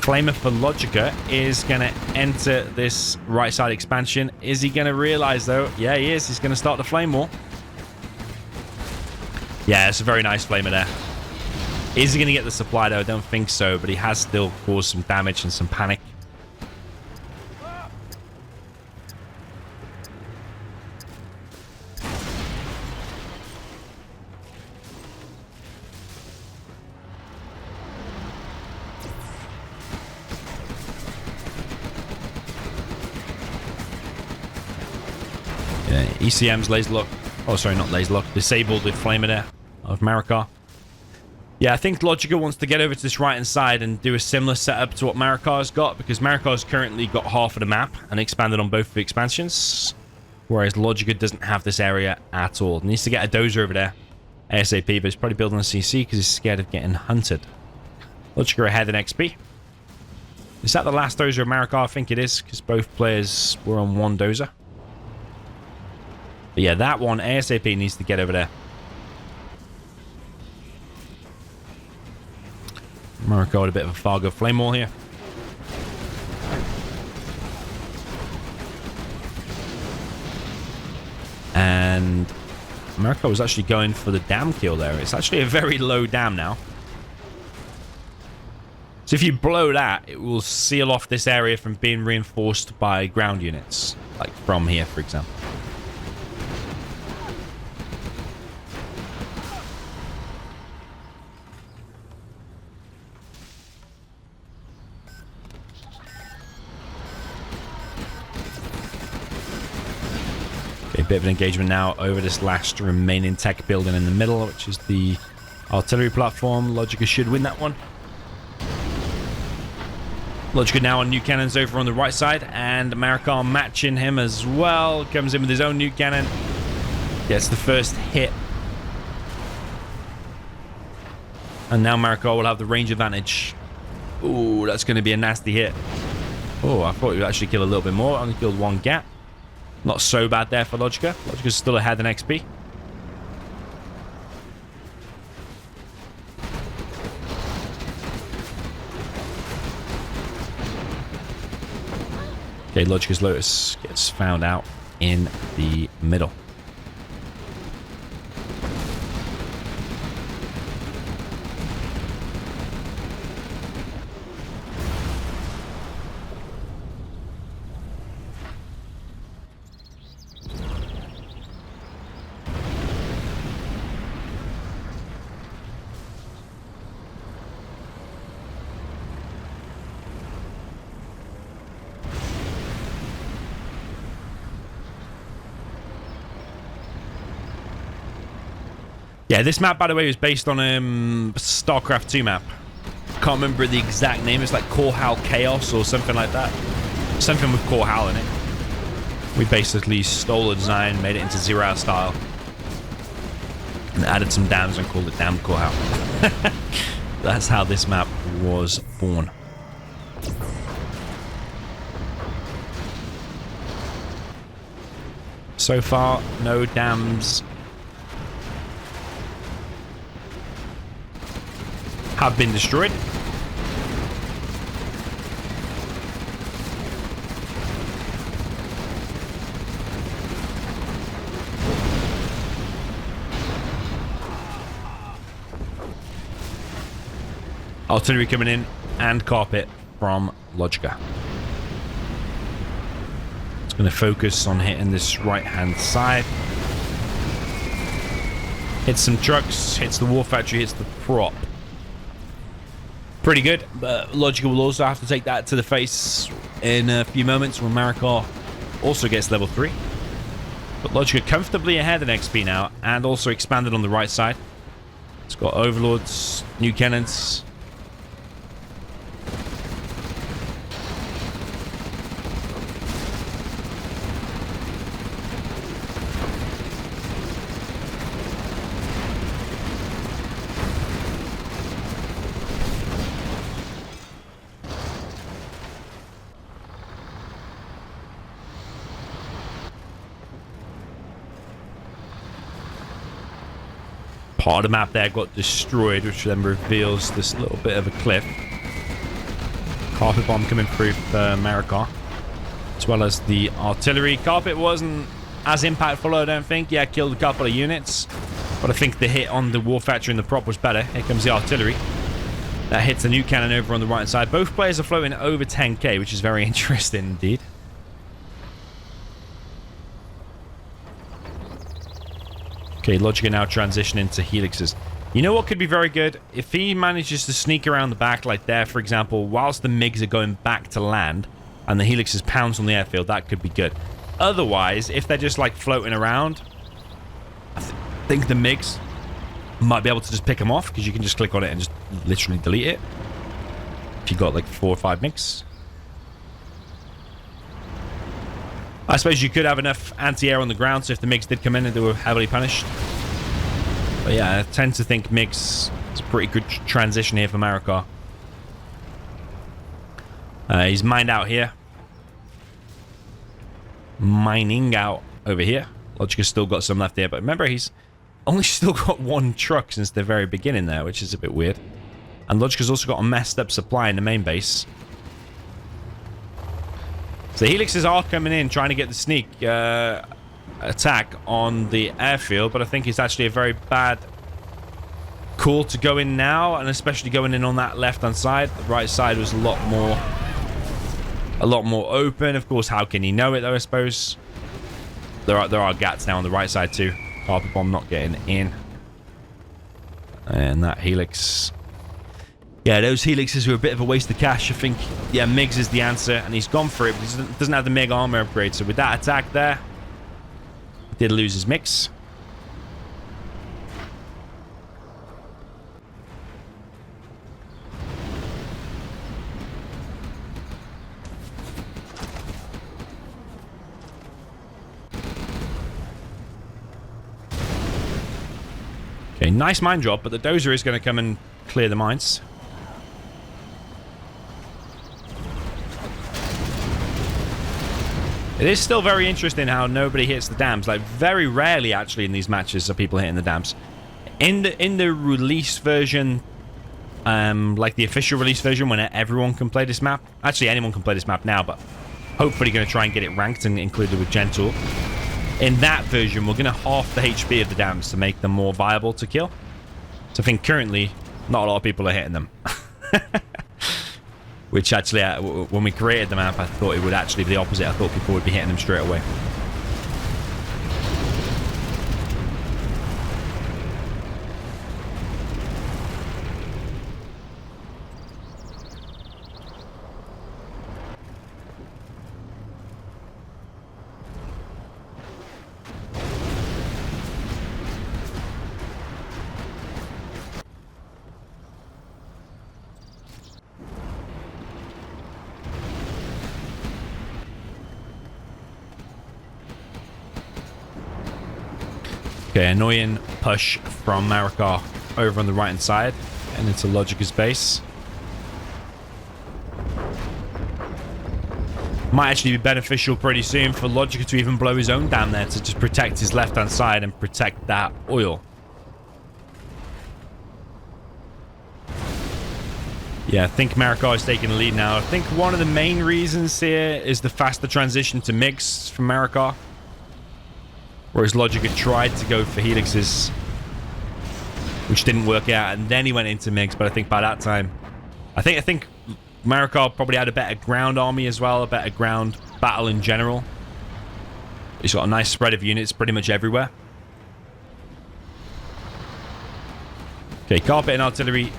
Flamer for LoGicA is going to enter this right side expansion. Is he going to realize, though? Yeah, he is. He's going to start the flame war. Yeah, it's a very nice Flamer there. Is he going to get the supply, though? I don't think so, but he has still caused some damage and some panic. ECM's laser lock. Oh, sorry, not laser lock. Disabled the Flamer there of Marakar. Yeah, I think LoGicA wants to get over to this right-hand side and do a similar setup to what Marakar's got, because Marakar's currently got half of the map and expanded on both of the expansions, whereas LoGicA doesn't have this area at all. Needs to get a dozer over there ASAP, but he's probably building a CC because he's scared of getting hunted. LoGicA ahead in XP. Is that the last dozer of Marakar? I think it is, because both players were on one dozer. But yeah, that one ASAP needs to get over there. Marakar with a bit of a Fargo flame wall here. And Marakar was actually going for the dam kill there. It's actually a very low dam now. So if you blow that, it will seal off this area from being reinforced by ground units. Like from here, for example. A bit of an engagement now over this last remaining tech building in the middle, which is the artillery platform. LoGicA should win that one. LoGicA now on nuke cannons over on the right side, and Marakar matching him as well. Comes in with his own nuke cannon. Gets the first hit. And now Marakar will have the range advantage. Ooh, that's going to be a nasty hit. Oh, I thought he would actually kill a little bit more. Only killed one gap. Not so bad there for LoGicA. LoGicA's still ahead in XP. Okay, LoGicA's Lotus gets found out in the middle. Yeah, this map, by the way, was based on StarCraft 2 map. Can't remember the exact name. It's like Korhal Chaos or something like that. Something with Korhal in it. We basically stole the design, made it into Zero style, and added some dams and called it Damn Korhal. That's how this map was born. So far, no dams have been destroyed. Artillery coming in and carpet from LoGicA. It's going to focus on hitting this right-hand side. Hits some trucks, hits the war factory, hits the prop. Pretty good, but LoGicA will also have to take that to the face in a few moments when Marakar also gets level 3. But LoGicA comfortably ahead in XP now, and also expanded on the right side. It's got overlords, new cannons. Part of the map there got destroyed, which then reveals this little bit of a cliff. Carpet bomb coming through for Marakar, as well as the artillery. Carpet wasn't as impactful, I don't think. Yeah, killed a couple of units, but I think the hit on the war factory and the prop was better. Here comes the artillery. That hits the new cannon over on the right side. Both players are floating over 10k, which is very interesting indeed. Okay, LoGicA now transitioning to helixes. You know what could be very good? If he manages to sneak around the back like there, for example, whilst the MiGs are going back to land and the helixes pounce on the airfield, that could be good. Otherwise, if they're just like floating around, I think the MiGs might be able to just pick them off, because you can just click on it and just literally delete it. If you got like 4 or 5 MiGs. I suppose you could have enough anti-air on the ground, so if the MiGs did come in and they were heavily punished. But yeah, I tend to think MiGs is a pretty good transition here for Marakar. He's mined out here. Mining out over here. LoGicA's still got some left here, but remember, he's only still got 1 truck since the very beginning there, which is a bit weird. And LoGicA's also got a messed up supply in the main base. So the helixes are coming in, trying to get the sneak attack on the airfield, but I think it's actually a very bad call to go in now, and especially going in on that left-hand side. The right side was a lot more open. Of course, how can he know it though? I suppose there are gaps now on the right side too. Carpet bomb not getting in, and that helix. Yeah, those helixes were a bit of a waste of cash. I think, yeah, MiGs is the answer, and he's gone for it, but he doesn't have the MiG armor upgrade. So with that attack there, he did lose his mix. Okay, nice mine drop, but the dozer is going to come and clear the mines. It is still very interesting how nobody hits the dams. Like, very rarely, actually, in these matches are people hitting the dams. In the release version, like the official release version, when everyone can play this map. Actually, anyone can play this map now, but hopefully going to try and get it ranked and included with Gentle. In that version, we're going to half the HP of the dams to make them more viable to kill. So I think currently, not a lot of people are hitting them. Which actually, when we created the map, I thought it would actually be the opposite. I thought people would be hitting them straight away. Okay, annoying push from Marakar over on the right-hand side and into LoGicA's base. Might actually be beneficial pretty soon for LoGicA to even blow his own dam there to just protect his left-hand side and protect that oil. Yeah, I think Marakar is taking the lead now. I think one of the main reasons here is the faster transition to MiGs from Marakar. Whereas LoGicA tried to go for Helixes, which didn't work out, and then he went into MiGs, but I think by that time... I think Marakar probably had a better ground army as well, a better ground battle in general. He's got a nice spread of units pretty much everywhere. Okay, carpet and artillery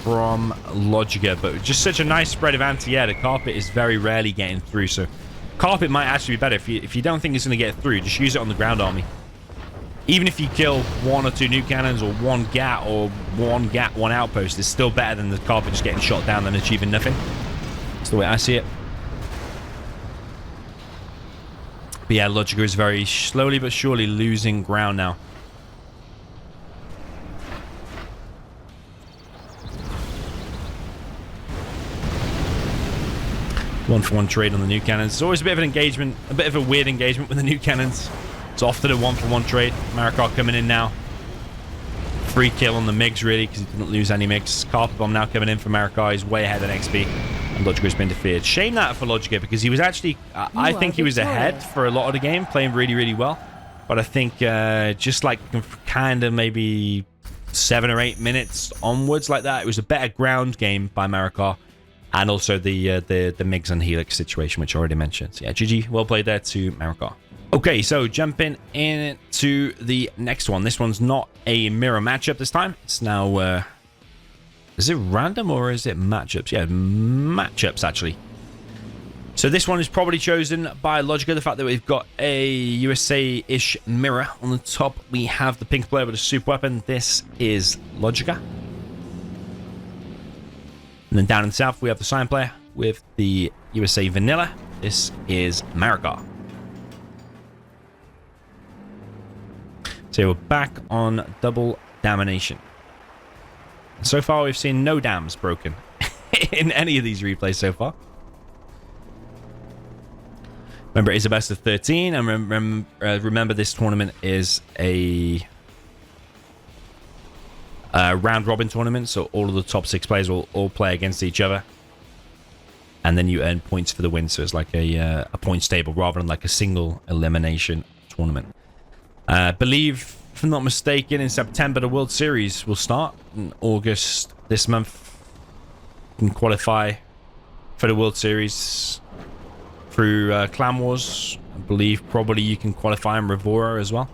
from LoGicA, but just such a nice spread of anti-air. The carpet is very rarely getting through, so carpet might actually be better. If you don't think it's going to get through, just use it on the ground army. Even if you kill 1 or 2 nuke cannons or 1 GAT or 1 GAT, 1 outpost, it's still better than the carpet just getting shot down and achieving nothing. That's the way I see it. But yeah, LoGicA is very slowly but surely losing ground now. One-for-one trade on the nuke cannons. It's always a bit of an engagement, a bit of a weird engagement with the nuke cannons. It's often a one-for-one trade. Marakar coming in now. Free kill on the MiGs, really, because he didn't lose any MiGs. Carpet bomb now coming in for Marakar. He's way ahead on XP. And LoGicA's been defeated. Shame that for LoGicA, because he was actually... I think he was ahead for a lot of the game, playing really, really well. But I think just like kind of maybe 7 or 8 minutes onwards like that, it was a better ground game by Marakar. And also the MiGs and Helix situation, which I already mentioned. So yeah, GG. Well played there to Marakar. Okay, so jumping into the next one. This one's not a mirror matchup this time. It's now... is it random or is it matchups? Yeah, matchups, actually. So this one is probably chosen by LoGicA. The fact that we've got a USA-ish mirror. On the top, we have the pink player with a super weapon. This is LoGicA. And then down in the south, we have the Cyan player with the USA Vanilla. This is Marakar. So we're back on double domination. So far, we've seen no dams broken in any of these replays so far. Remember, it is a best of 13, and remember this tournament is a round robin tournament, so all of the top 6 players will all play against each other, and then you earn points for the win. So it's like a points table rather than like a single elimination tournament. I believe, if I'm not mistaken, in September the World Series will start. In August this month, you can qualify for the World Series through Clan Wars. I believe probably you can qualify in Revora as well.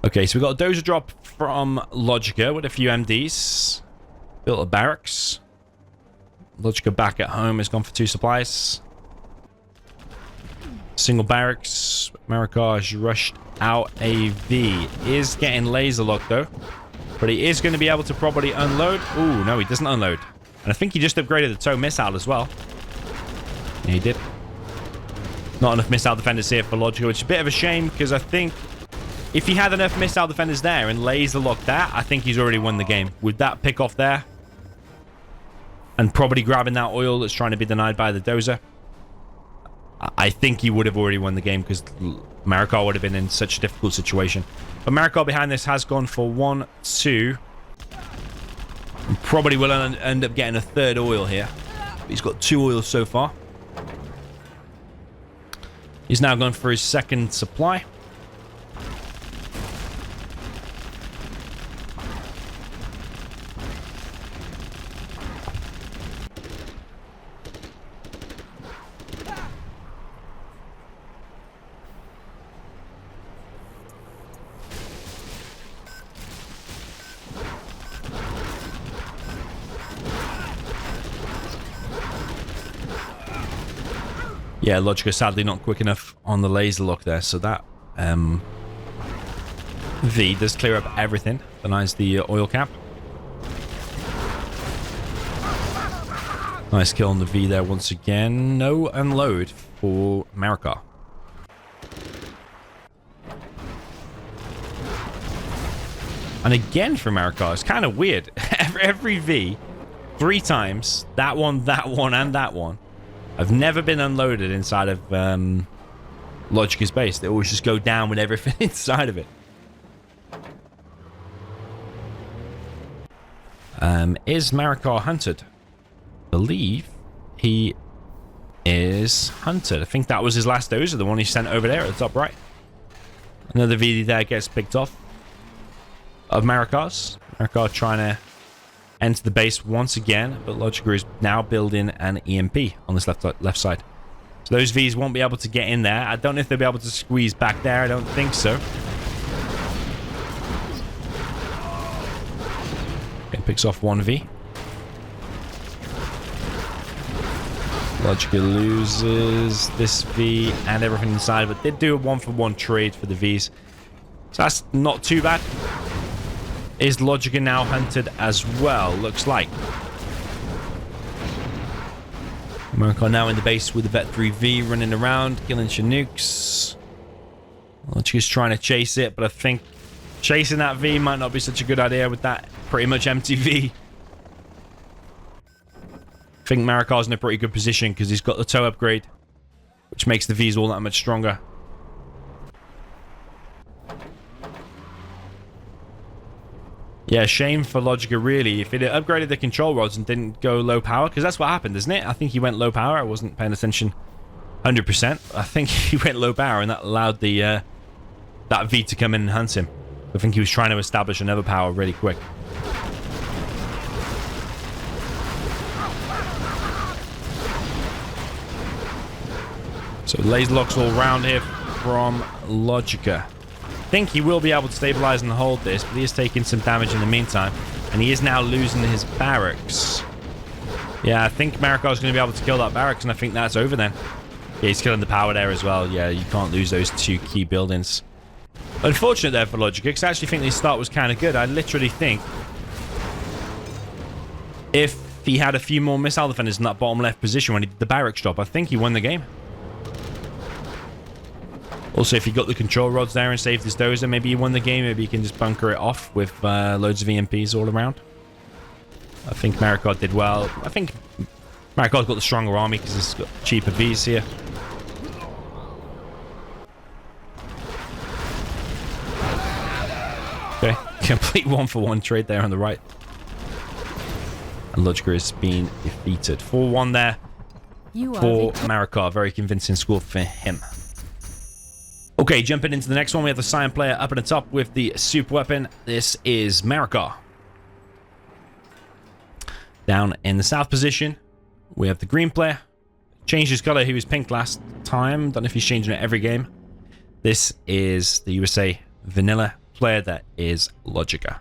Okay, so we got a dozer drop from LoGicA with a few MDs. Built a barracks. LoGicA back at home has gone for 2 supplies. Single barracks. Marakar has rushed out a V. Is getting laser locked though. But he is going to be able to probably unload. Ooh, no, he doesn't unload. And I think he just upgraded the tow missile as well. Yeah, he did. Not enough missile defenders here for LoGicA, which is a bit of a shame because I think if he had enough missile defenders there and laser locked that, I think he's already won the game. With that pick off there, and probably grabbing that oil that's trying to be denied by the dozer, I think he would have already won the game because Marakar would have been in such a difficult situation. But Marakar behind this has gone for 1, 2. And probably will end up getting a 3rd oil here. He's got 2 oils so far. He's now gone for his 2nd supply. Yeah, LoGicA sadly not quick enough on the laser lock there, so that V does clear up everything. Denies the oil cap. Nice kill on the V there once again. No unload for Marakar. And again for Marakar, it's kind of weird. Every V, 3 times, that one, and that one, have never been unloaded inside of LoGicA's base. They always just go down with everything inside of it. Is Marakar hunted? I believe he is hunted. I think that was his last dozer, the one he sent over there at the top right. Another VD there gets picked off of Marakar's. Marakar trying to enter the base once again, but LoGicA is now building an EMP on this left side. So those Vs won't be able to get in there. I don't know if they'll be able to squeeze back there. I don't think so. Okay, picks off one V. LoGicA loses this V and everything inside, but did do a 1-for-1 trade for the Vs. So that's not too bad. Is LoGicA now hunted as well? Looks like. Marakar now in the base with the Vet 3V running around, killing Chinooks. LoGicA's trying to chase it, but I think chasing that V might not be such a good idea with that pretty much empty V. I think Marakar's in a pretty good position because he's got the toe upgrade, which makes the Vs all that much stronger. Yeah, shame for LoGicA, really. If it had upgraded the control rods and didn't go low power, because that's what happened, isn't it? I think he went low power. I wasn't paying attention 100%. I think he went low power, and that allowed the that V to come in and hunt him. I think he was trying to establish another power really quick. So laser locks all around here from LoGicA. I think he will be able to stabilize and hold this, but he is taking some damage in the meantime, and he is now losing his barracks. Yeah, I think Maricor's going to be able to kill that barracks, and I think that's over then. Yeah, he's killing the power there as well. Yeah, you can't lose those 2 key buildings. Unfortunate there for LoGicA, because I actually think this start was kind of good. I literally think if he had a few more missile defenders in that bottom left position when he did the barracks drop, I think he won the game. Also, if he got the control rods there and saved his dozer, maybe he won the game. Maybe he can just bunker it off with loads of EMPs all around. I think Marakar did well. I think Marakar's got the stronger army because he's got cheaper Vs here. Okay, complete 1-for-1 trade there on the right. And LoGicA has been defeated. 4-1 there for Marakar. Very convincing score for him. Okay, jumping into the next one, we have the Cyan player up at the top with the super weapon. This is Marakar. Down in the south position, we have the green player. Changed his color. He was pink last time. Don't know if he's changing it every game. This is the USA vanilla player. That is LoGicA.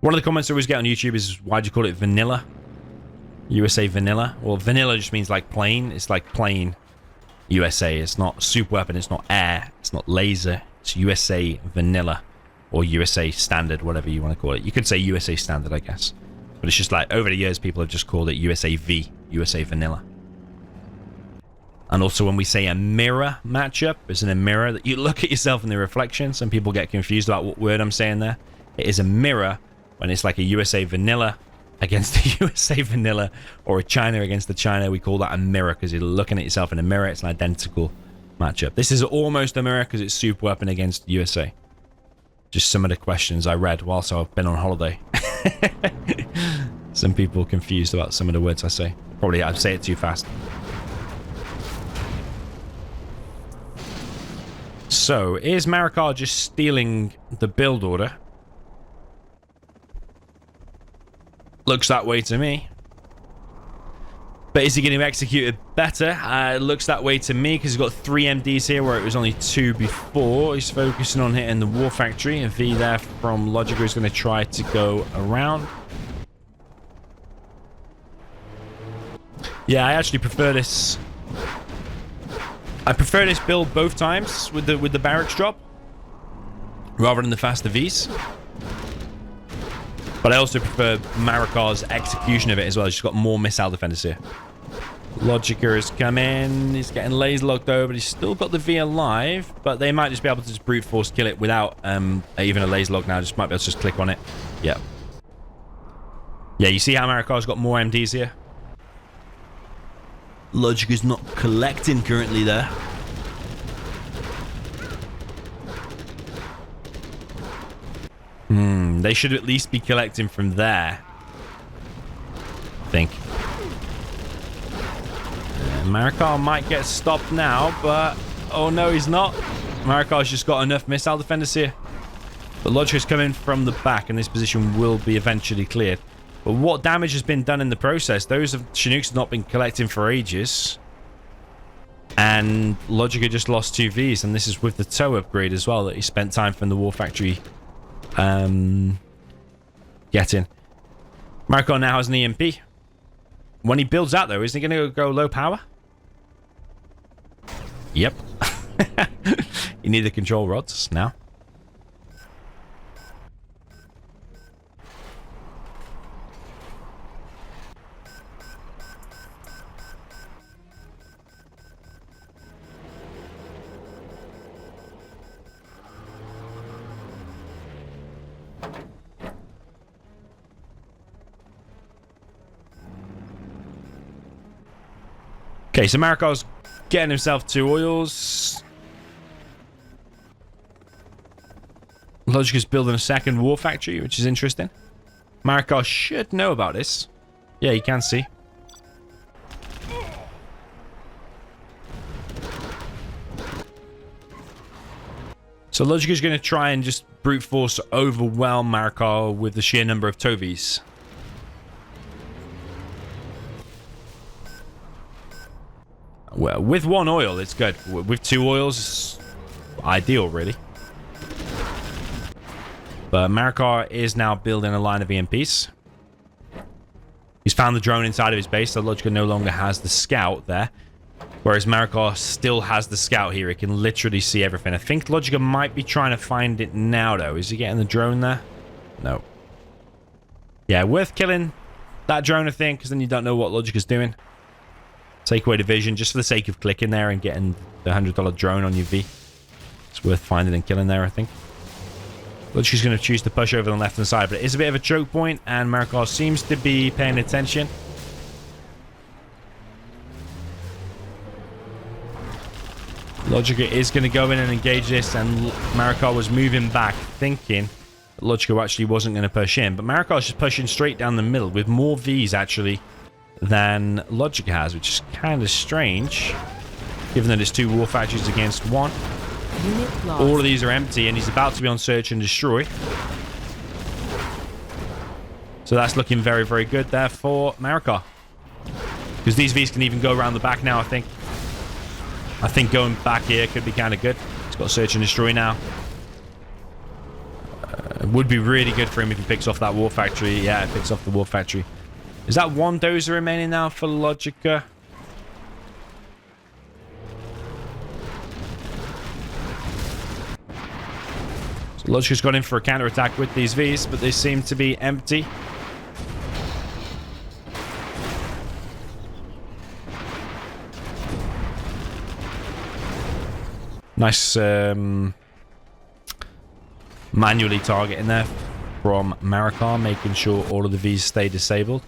One of the comments I always get on YouTube is, why do you call it vanilla? USA vanilla? Well, vanilla just means like plain. It's like plain USA. It's not super weapon. It's not air. It's not laser. It's USA vanilla or USA standard, whatever you want to call it. You could say USA standard, I guess. But it's just like, over the years, people have just called it USA V, USA vanilla. And also when we say a mirror matchup, isn't a mirror that you look at yourself in the reflection. Some people get confused about what word I'm saying there. It is a mirror when it's like a USA vanilla against the USA vanilla, or a China against the China. We call that a mirror because you're looking at yourself in a mirror. It's an identical matchup. This is almost a mirror because it's super weapon against USA. Just some of the questions I read whilst I've been on holiday. Some people confused about some of the words I say. Probably I say it too fast. So, is Marakar just stealing the build order? Looks that way to me. But is he going to execute it better? Looks that way to me because he's got 3 MDs here where it was only 2 before. He's focusing on hitting the war factory. A V there from LoGicA is going to try to go around. Yeah, I actually prefer this. I prefer this build both times with the barracks drop rather than the faster Vs. But But I also prefer Marakar's execution of it as well. She's got more missile defenders here. LoGicA has come in. He's getting laser locked over, but he's still got the V alive. But they might just be able to just brute force kill it without even a laser lock now. Just might be able to just click on it. Yeah. Yeah, you see how Marakar's got more MDs here? LoGicA's not collecting currently there. They should at least be collecting from there. I think. Marakar might get stopped now, but... Oh, no, he's not. Marakar's just got enough missile defenders here. But LoGicA's coming from the back, and this position will be eventually cleared. But what damage has been done in the process? Those of Chinooks have not been collecting for ages. And LoGicA just lost 2 Vs, and this is with the tow upgrade as well that he spent time from the War Factory getting. Marakar now has an EMP. When he builds out, though, isn't he going to go low power? Yep. You need the control rods now. Okay, so Marakar's getting himself 2 oils. LoGicA's building a second war factory, which is interesting. Marakar should know about this. Yeah, you can see. So LoGicA's going to try and just brute force overwhelm Marakar with the sheer number of Tovies. Well, with 1 oil, it's good. With 2 oils, it's ideal, really. But Marakar is now building a line of EMPs. He's found the drone inside of his base, so LoGicA no longer has the scout there. Whereas Marakar still has the scout here. He can literally see everything. I think LoGicA might be trying to find it now, though. Is he getting the drone there? No. Yeah, worth killing that drone, I think, because then you don't know what LoGicA's doing. Take away the vision just for the sake of clicking there and getting the $100 drone on your V. It's worth finding and killing there, I think. LoGicA's going to choose to push over on the left-hand side, but it is a bit of a choke point, and Marakar seems to be paying attention. LoGicA is going to go in and engage this, and Marakar was moving back, thinking that LoGicA actually wasn't going to push in. But Marakar's just pushing straight down the middle with more Vs, actually, than LoGicA has, which is kind of strange, given that it's 2 war factories against 1. All of these are empty, and he's about to be on search and destroy. So that's looking very, very good there for Marakar. Because these Vs can even go around the back now, I think. I think going back here could be kind of good. He's got search and destroy now. It would be really good for him if he picks off that war factory. Yeah, it picks off the war factory. Is that 1 dozer remaining now for LoGicA? So LoGicA's gone in for a counter-attack with these Vs, but they seem to be empty. Nice manually targeting there from Marakar, making sure all of the Vs stay disabled.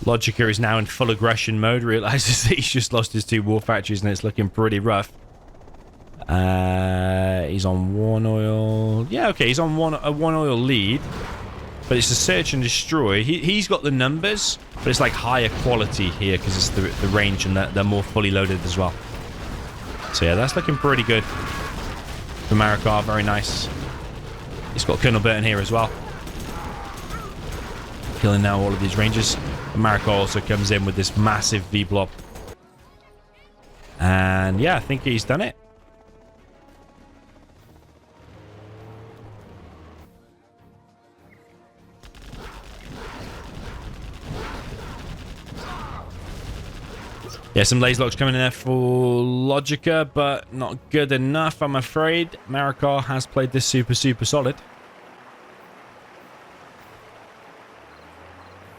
LoGicA is now in full aggression mode, realizes that he's just lost his 2 war factories and it's looking pretty rough. He's on 1 oil. Yeah, okay, he's on a 1 oil lead. But it's a search and destroy. He's got the numbers, but it's like higher quality here because it's the range and they're more fully loaded as well. So yeah, that's looking pretty good for Marakar. Very nice. He's got Colonel Burton here as well. Killing now all of these rangers. And Marakar also comes in with this massive V-blob. And yeah, I think he's done it. Yeah, some laser locks coming in there for LoGicA, but not good enough, I'm afraid. Marakar has played this super solid.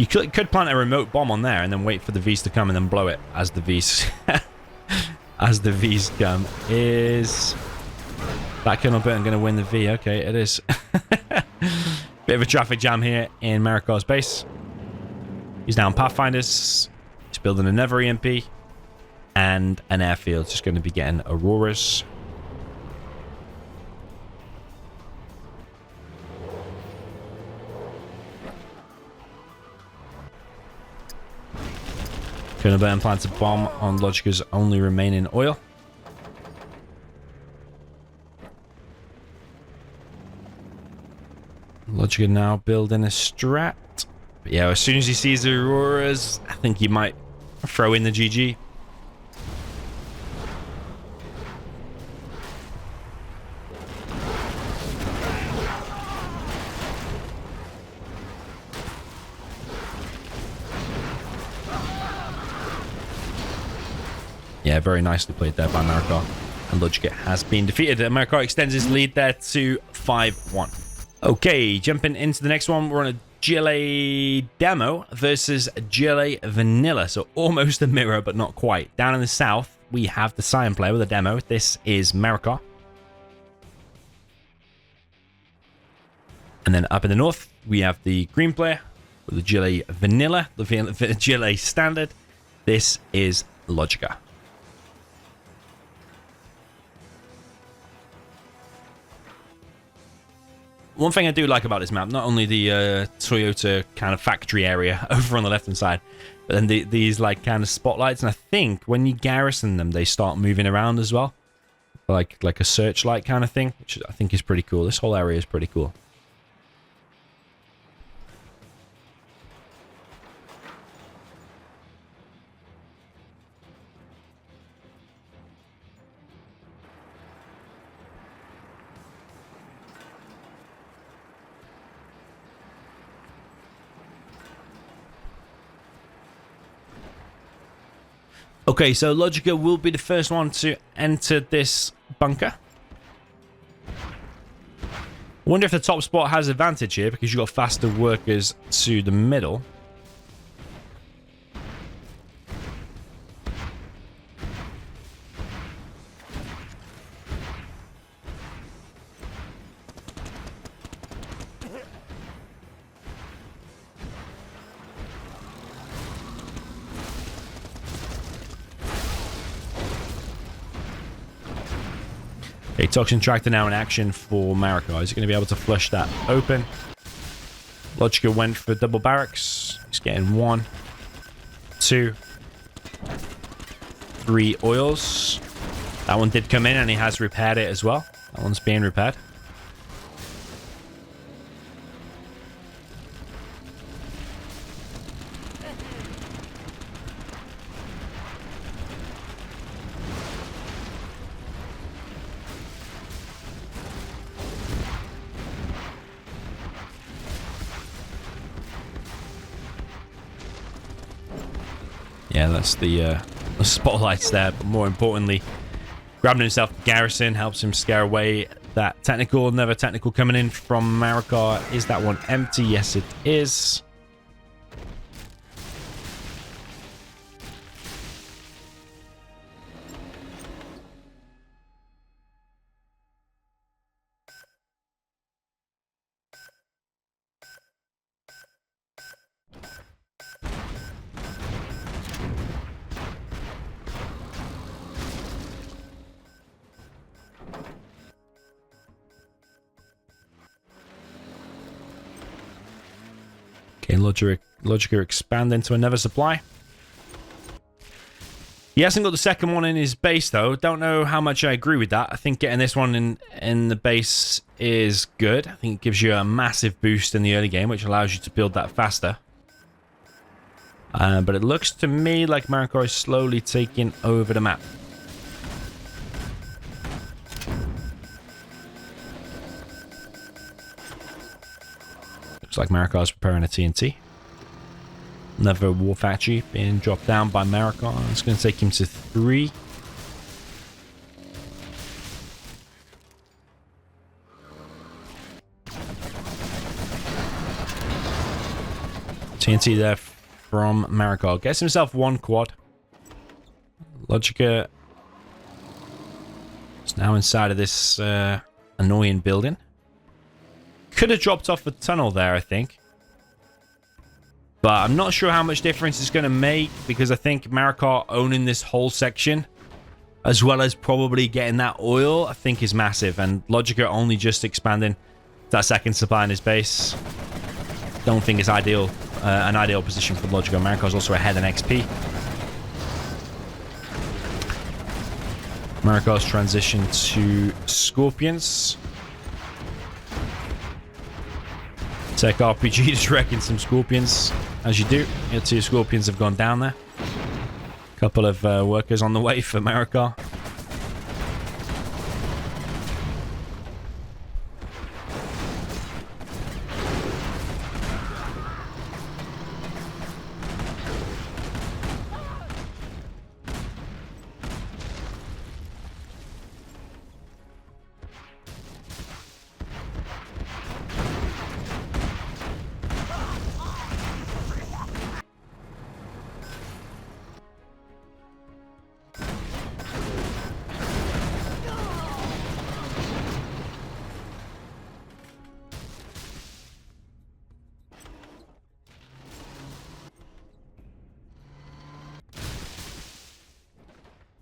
You could plant a remote bomb on there and then wait for the Vs to come and then blow it as the Vs as the Vs come. Is that Colonel Burton going to win the V? Okay, it is. Bit of a traffic jam here in Maricor's base. He's now on Pathfinders. He's building another EMP and an airfield. Just going to be getting Auroras. Colonel Burton plants a bomb on LoGicA's only remaining oil. LoGicA now building a strat. But yeah, as soon as he sees the Auroras, I think he might throw in the GG. Yeah, very nicely played there by Marakar. And LoGicA has been defeated. Marakar extends his lead there to 5-1. Okay, jumping into the next one. We're on a GLA demo versus GLA vanilla. So almost a mirror, but not quite. Down in the south, we have the Cyan player with a demo. This is Marakar. And then up in the north, we have the green player with the GLA vanilla, the GLA standard. This is LoGicA. One thing I do like about this map, not only the Toyota kind of factory area over on the left-hand side, but then these like kind of spotlights. And I think when you garrison them, they start moving around as well. Like a searchlight kind of thing, which I think is pretty cool. This whole area is pretty cool. Okay, so LoGicA will be the first one to enter this bunker. I wonder if the top spot has advantage here because you've got faster workers to the middle. Okay, Toxin Tractor now in action for Marakar. Is he going to be able to flush that open? LoGicA went for double barracks. He's getting 1, 2, 3 oils. That one did come in and he has repaired it as well. That one's being repaired. Yeah, that's the spotlights there, but more importantly, grabbing himself the garrison helps him scare away that technical. Another technical coming in from Marakar. Is that one empty? Yes, it is. Okay, LoGicA expand into another supply. He hasn't got the second one in his base, though. Don't know how much I agree with that. I think getting this one in the base is good. I think it gives you a massive boost in the early game, which allows you to build that faster. But it looks to me like Marakar is slowly taking over the map. Looks like Marakar is preparing a TNT. Another war factory being dropped down by Marakar. It's going to take him to 3. TNT there from Marakar. Gets himself one quad. LoGicA is now inside of this annoying building. Could have dropped off a tunnel there, I think. But I'm not sure how much difference it's going to make, because I think Marakar owning this whole section, as well as probably getting that oil, I think is massive. And LoGicA only just expanding that second supply in his base. Don't think it's ideal, an ideal position for LoGicA. Marakar's also ahead in XP. Marakar's transition to Scorpions. Tech RPG just wrecking some Scorpions, as you do. Your 2 Scorpions have gone down there. Couple of workers on the way for Marakar.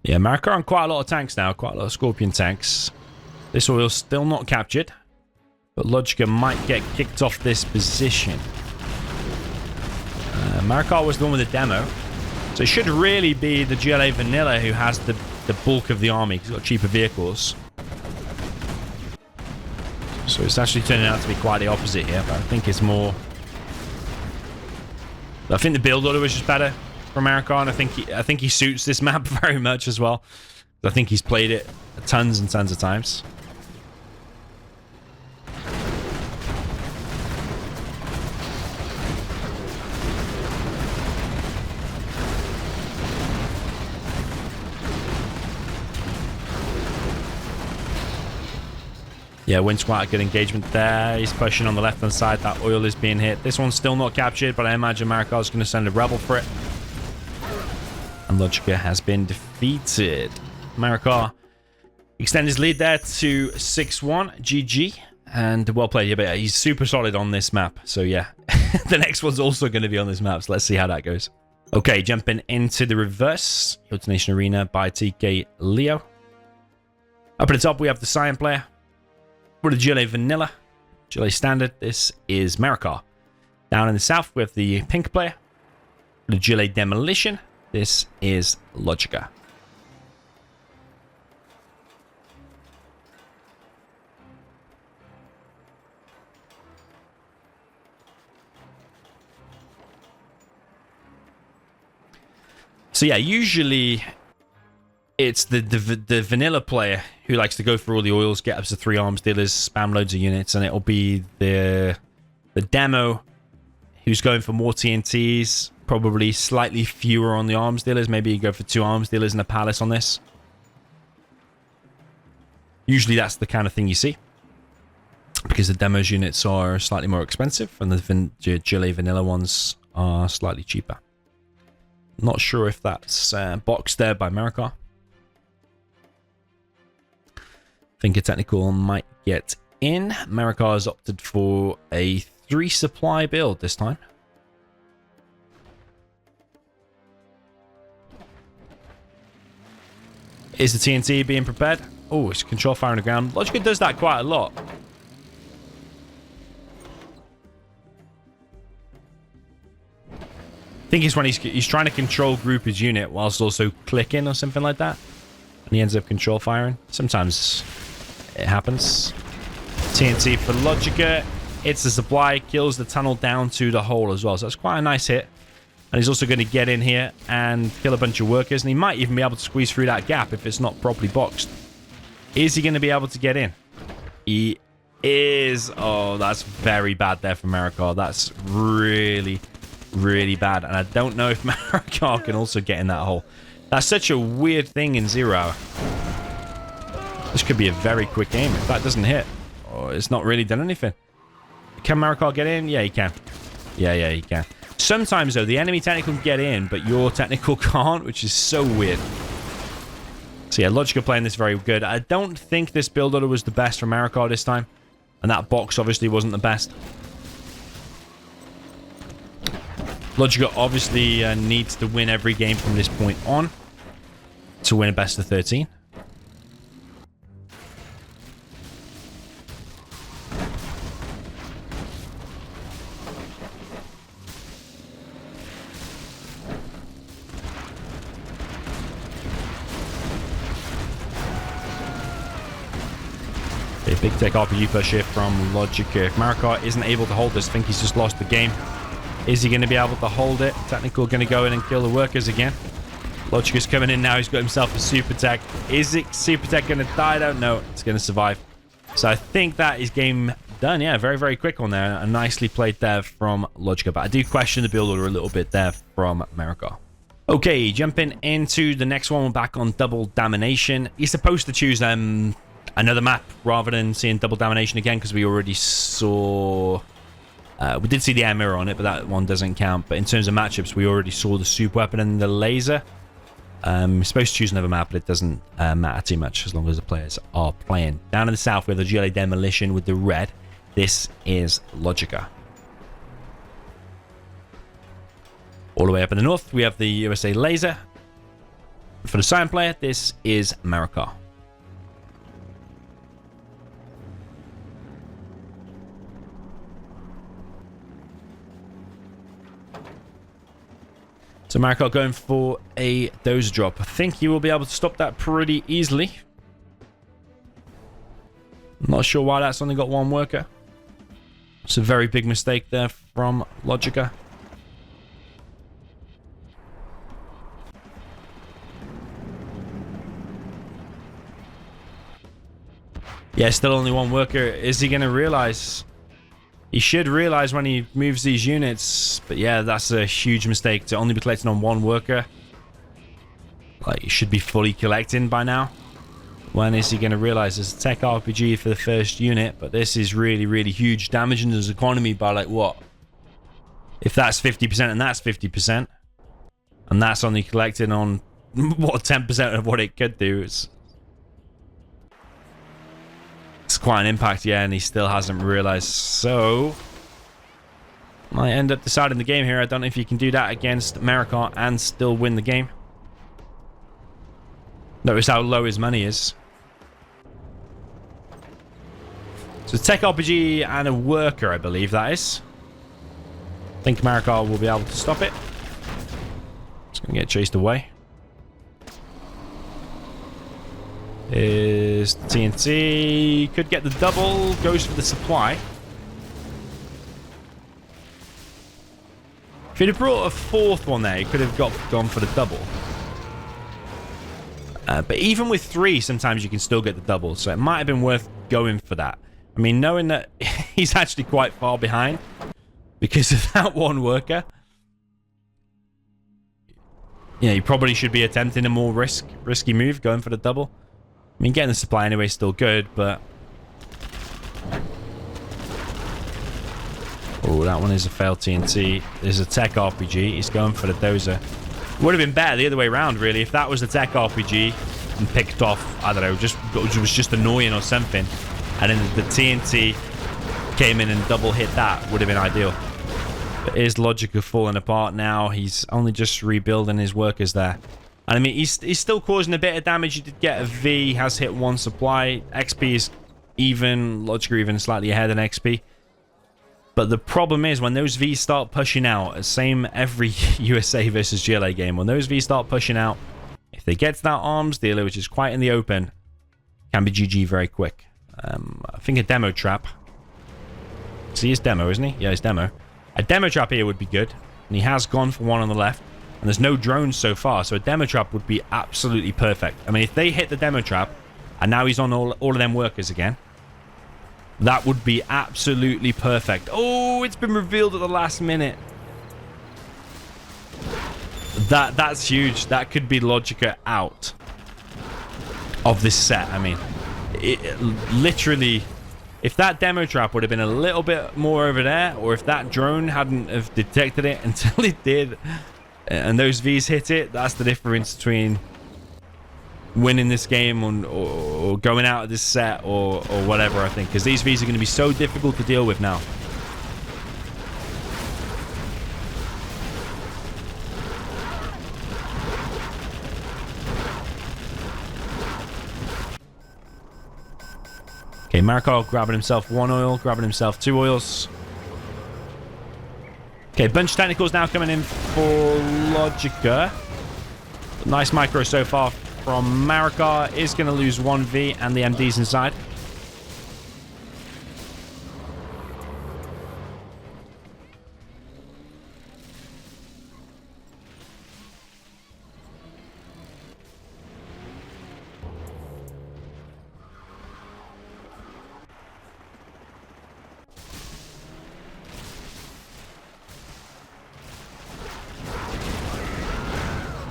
Yeah, Marakar on quite a lot of tanks now. Quite a lot of Scorpion tanks. This oil's still not captured. But LoGicA might get kicked off this position. Marakar was the one with the demo. So it should really be the GLA Vanilla who has the bulk of the army. He's got cheaper vehicles. So it's actually turning out to be quite the opposite here. But I think it's more... I think the build order was just better from Marakar, and I think he suits this map very much as well. I think he's played it tons and tons of times. Yeah, Wind's quite a good engagement there. He's pushing on the left-hand side. That oil is being hit. This one's still not captured, but I imagine Marakar's going to send a rebel for it. And LoGicA has been defeated. Marakar extend his lead there to 6-1. GG. And well played. Yeah, but he's super solid on this map. So yeah, the next one's also going to be on this map. So let's see how that goes. Okay, jumping into the reverse. Yota Nation Arena by TK Leo. Up at the top, we have the Cyan player. For the GLA Vanilla, GLA Standard, this is Marakar. Down in the south, we have the pink player. For the GLA Demolition, this is LoGicA. So yeah, usually it's the vanilla player who likes to go for all the oils, get up to 3 arms dealers, spam loads of units, and it'll be the demo who's going for more TNTs, probably slightly fewer on the arms dealers. Maybe you go for 2 arms dealers and a palace on this. Usually that's the kind of thing you see, because the demos units are slightly more expensive and the GLA vanilla ones are slightly cheaper. Not sure if that's boxed there by Marakar. Think a technical might get in. Marakar has opted for a 3 supply build this time. Is the TNT being prepared? Oh, it's control fire on the ground. LoGicA does that quite a lot. I think it's when he's trying to control group his unit whilst also clicking or something like that. And he ends up control firing. Sometimes it happens. TNT for LoGicA. It's the supply. Kills the tunnel down to the hole as well. So that's quite a nice hit. And he's also going to get in here and kill a bunch of workers. And he might even be able to squeeze through that gap if it's not properly boxed. Is he going to be able to get in? He is. Oh, that's very bad there for Marakar. That's really, really bad. And I don't know if Marakar can also get in that hole. That's such a weird thing in 0 hour. This could be a very quick game if that doesn't hit. Oh, it's not really done anything. Can Marakar get in? Yeah, he can. Yeah, he can. Sometimes, though, the enemy technical can get in, but your technical can't, which is so weird. So, yeah, LoGicA playing this very good. I don't think this build order was the best for Marakar this time. And that box obviously wasn't the best. LoGicA obviously needs to win every game from this point on to win a best of 13. A big tech RPG push here from LoGicA. If Marakar isn't able to hold this, I think he's just lost the game. Is he going to be able to hold it? Technical going to go in and kill the workers again. LoGicA's coming in now. He's got himself a super tech. Is it super tech going to die? I don't know. It's going to survive. So I think that is game done. Yeah, very, very quick on there. A nicely played there from LoGicA. But I do question the build order a little bit there from Marakar. Okay, jumping into the next one. We're back on double domination. You're supposed to choose another map rather than seeing double domination again, because we already saw... we did see the air mirror on it, but that one doesn't count. But in terms of matchups, we already saw the superweapon and the laser. We're supposed to choose another map, but it doesn't matter too much as long as the players are playing. Down in the south, we have the GLA Demolition with the red. This is LoGicA. All the way up in the north, we have the USA Laser. For the Cyan player, this is Marakar. So Marakar going for a dozer drop. I think he will be able to stop that pretty easily. I'm not sure why that's only got one worker. It's a very big mistake there from LoGicA. Yeah, still only one worker. Is he going to realize? He should realize when he moves these units. But yeah, that's a huge mistake to only be collecting on one worker. Like, he should be fully collecting by now. When is he going to realize? There's a tech RPG for the first unit, but this is really, really huge, damaging his economy by like what? If that's 50% and that's 50%, and that's only collecting on what, 10% of what it could do, it's quite an impact, yeah, and he still hasn't realized. So might end up deciding the game here. I don't know if you can do that against Marakar and still win the game. Notice how low his money is. So tech RPG and a worker, I believe that is. I think Marakar will be able to stop it. It's going to get chased away. Is TNT. Could get the double. Goes for the supply. If he'd have brought a fourth one there, he could have gone for the double. But even with 3, sometimes you can still get the double. So it might have been worth going for that. I mean, knowing that he's actually quite far behind because of that one worker. Yeah, you probably should be attempting a more risky move, going for the double. I mean, getting the supply anyway is still good, but... Oh, that one is a failed TNT. There's a tech RPG. He's going for the dozer. Would have been better the other way around, really, if that was the tech RPG and picked off, I don't know, was just annoying or something. And then the TNT came in and double hit that. Would have been ideal. But is LoGicA falling apart now? He's only just rebuilding his workers there. And I mean, he's still causing a bit of damage. He did get a V, has hit 1 supply. XP is even, LoGicA even slightly ahead in XP. But the problem is when those Vs start pushing out, same every USA versus GLA game, when those Vs start pushing out, if they get to that arms dealer, which is quite in the open, can be GG very quick. I think a demo trap. See his demo, isn't he? Yeah, his demo. A demo trap here would be good. And he has gone for one on the left. And there's no drones so far, so a demo trap would be absolutely perfect. I mean, if they hit the demo trap, and now he's on all of them workers again, that would be absolutely perfect. Oh, it's been revealed at the last minute. That's huge. That could be LoGicA out of this set. I mean, it literally If that demo trap would have been a little bit more over there, or if that drone hadn't have detected it until it did, and those Vs hit it, that's the difference between winning this game or going out of this set or whatever, I think. Because these Vs are going to be so difficult to deal with now. Okay, Marakar grabbing himself 1 oil, grabbing himself 2 oils. Okay, bunch of technicals now coming in for LoGicA. Nice micro so far from Marakar. Is going to lose 1V and the MD's inside.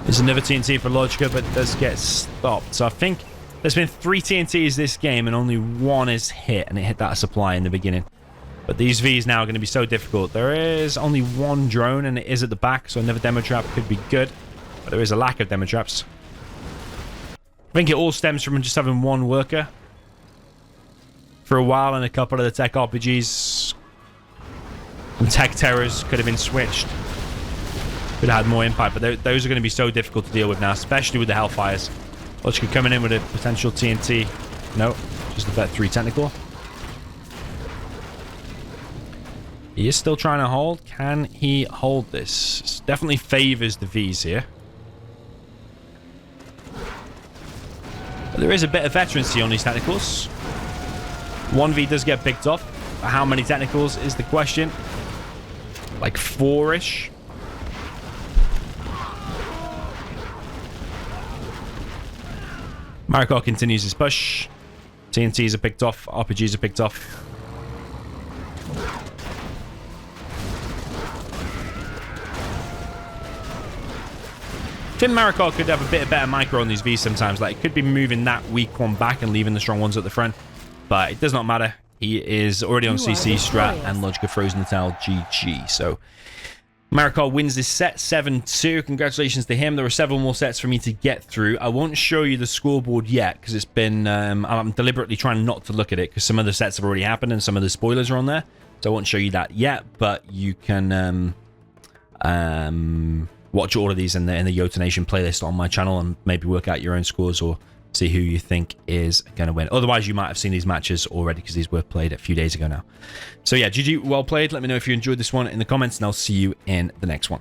There's another TNT for LoGicA, but it does get stopped. So I think there's been 3 TNTs this game, and only 1 is hit, and it hit that supply in the beginning. But these Vs now are going to be so difficult. There is only 1 drone, and it is at the back, so another demo trap could be good. But there is a lack of demo traps. I think it all stems from just having 1 worker for a while, and a couple of the tech RPGs and tech terrors could have been switched. Could have had more impact, but those are going to be so difficult to deal with now, especially with the Hellfires. LoGicA coming in with a potential TNT. No, just a bet 3 technical. He is still trying to hold. Can he hold this? This definitely favors the Vs here. But there is a bit of veterancy on these technicals. 1V does get picked off. How many technicals is the question? Like 4-ish. Marakar continues his push. TNTs are picked off. RPGs are picked off. I think Marakar could have a bit of better micro on these Vs sometimes. Like, it could be moving that weak one back and leaving the strong ones at the front. But it does not matter. He is already on CC strat, and LoGicA throws in the towel. GG. So Marakar wins this set 7-2. Congratulations to him. There are several more sets for me to get through. I won't show you the scoreboard yet because it's been... I'm deliberately trying not to look at it because some of the sets have already happened and some of the spoilers are on there. So I won't show you that yet, but you can watch all of these in the Yota Nation playlist on my channel and maybe work out your own scores or see who you think is going to win. Otherwise, you might have seen these matches already because these were played a few days ago now. So yeah, GG, well played. Let me know if you enjoyed this one in the comments, and I'll see you in the next one.